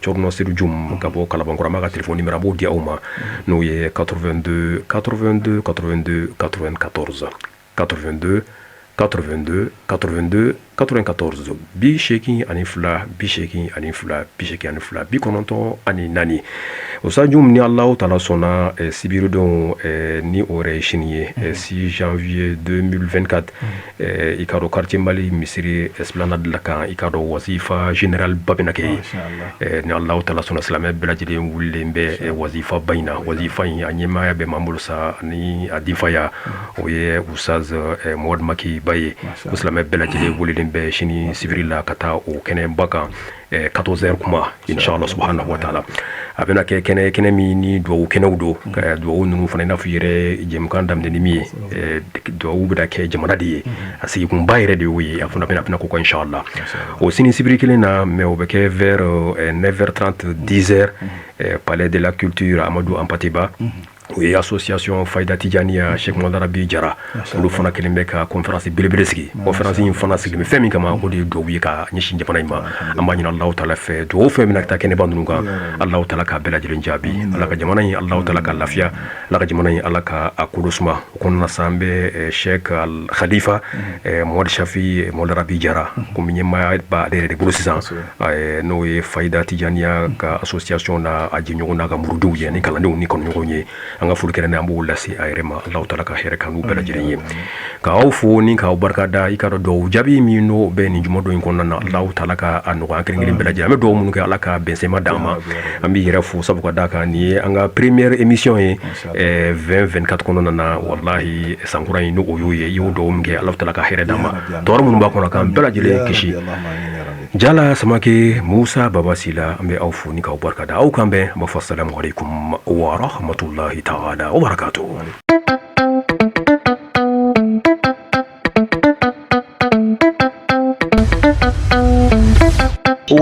chorno siru jum ka bo kala bankora ma ka telefoni mera bo dia uma no ye 82 82 82 94 82 82 82 94 bi shekin ani fula bi shekin ani fula bi shekin ani fula bi kononto ani nani o sajum ni Allah taala sona sibiru don ni ore shiniye 6 janvier 2024 ikaro quartier Mali misiri esplanade la kan ikaro wazifa general babinake ni Allah taala sona salame belajide wulembe wazifa baina wazifa anyema ya be mamulu sa ni adifaya oye usaz mod maki baye salame belajide wulin be shini sivrila kata o kene baka 14h kuma inshallah subhanahu wa ta'ala abena ke kene mi ni do kene do do nunu fana na fiyere jem kan dam de mi do ubda ke jamana di asi kun bayre de wi afuna bena ko inshallah o sini sibri kele na me o be ke vers 9h30 10h palais de la culture Amadou Ampatiba oui association Fayda Tijaniya Sheikh Mohamed Rabi Jara olu fana kelen bɛ ka conférence belebelesigi conférence in fana sigi fɛn min kama o de ye duwawu ye ka ɲɛsin jamana in ma an b'a ɲini Allahu taala fɛ duwawu fɛn min na ka taa kɛnɛba ninnu kan Allahu taala ka bɛɛ lajɛlen jaabi ala ka jamana in Allahu taala ka lafiya ala ka jamana in ala ka a kolo suma o kɔnɔna sa an bɛ Sheikh Al Khalifa Mohamed Shafi Mohamed Rabi Jara komi ɲɛmaaya b'a ale yɛrɛ de bolo sisan n'o ye Fayda Tijaniya ka association na a jɛɲɔgɔn n'a ka murudenw ye ani kalandenw ni kanuɲɔgɔnw ye an ka furu kɛrɛn an b'o lase a yɛrɛ ma Allahu taala ka hɛrɛ kanu bɛɛ lajɛlen ye k'aw fo ni k'aw barikada i ka dɔw jaabi min n'o bɛ nin juma dɔ in kɔnɔna na Allahu taala ka a nɔgɔya kelen-kelen bɛɛ lajɛlen an bɛ duwawu minnu kɛ ala ka bɛnsɛma d'an ma an bɛ yɛrɛ fo sabu ka d'a kan nin ye an ka première émission ye 2024 kɔnɔna na wallahi sankura in n'o y'o ye i y'o duwawu min kɛ Allahu taala ka hɛrɛ d'an ma tɔɔrɔ minnu b'a kɔnɔ k'an bɛɛ lajɛlen kisi Jala Samake Musa Babasila an bɛ aw fo ni k'aw barikada aw kan bɛn an b'a fɔ assalamu alaikum wa rahmatullahi ta'ala wa barakatuh.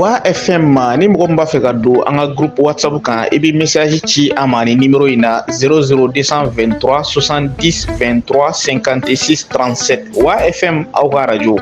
Wa FM ni mɔgɔ min b'a fɛ ka don an ka groupe WhatsApp kan i bɛ message ci an ma ni numéro in na 00223 70 23 56 37 Wa FM aw ka radio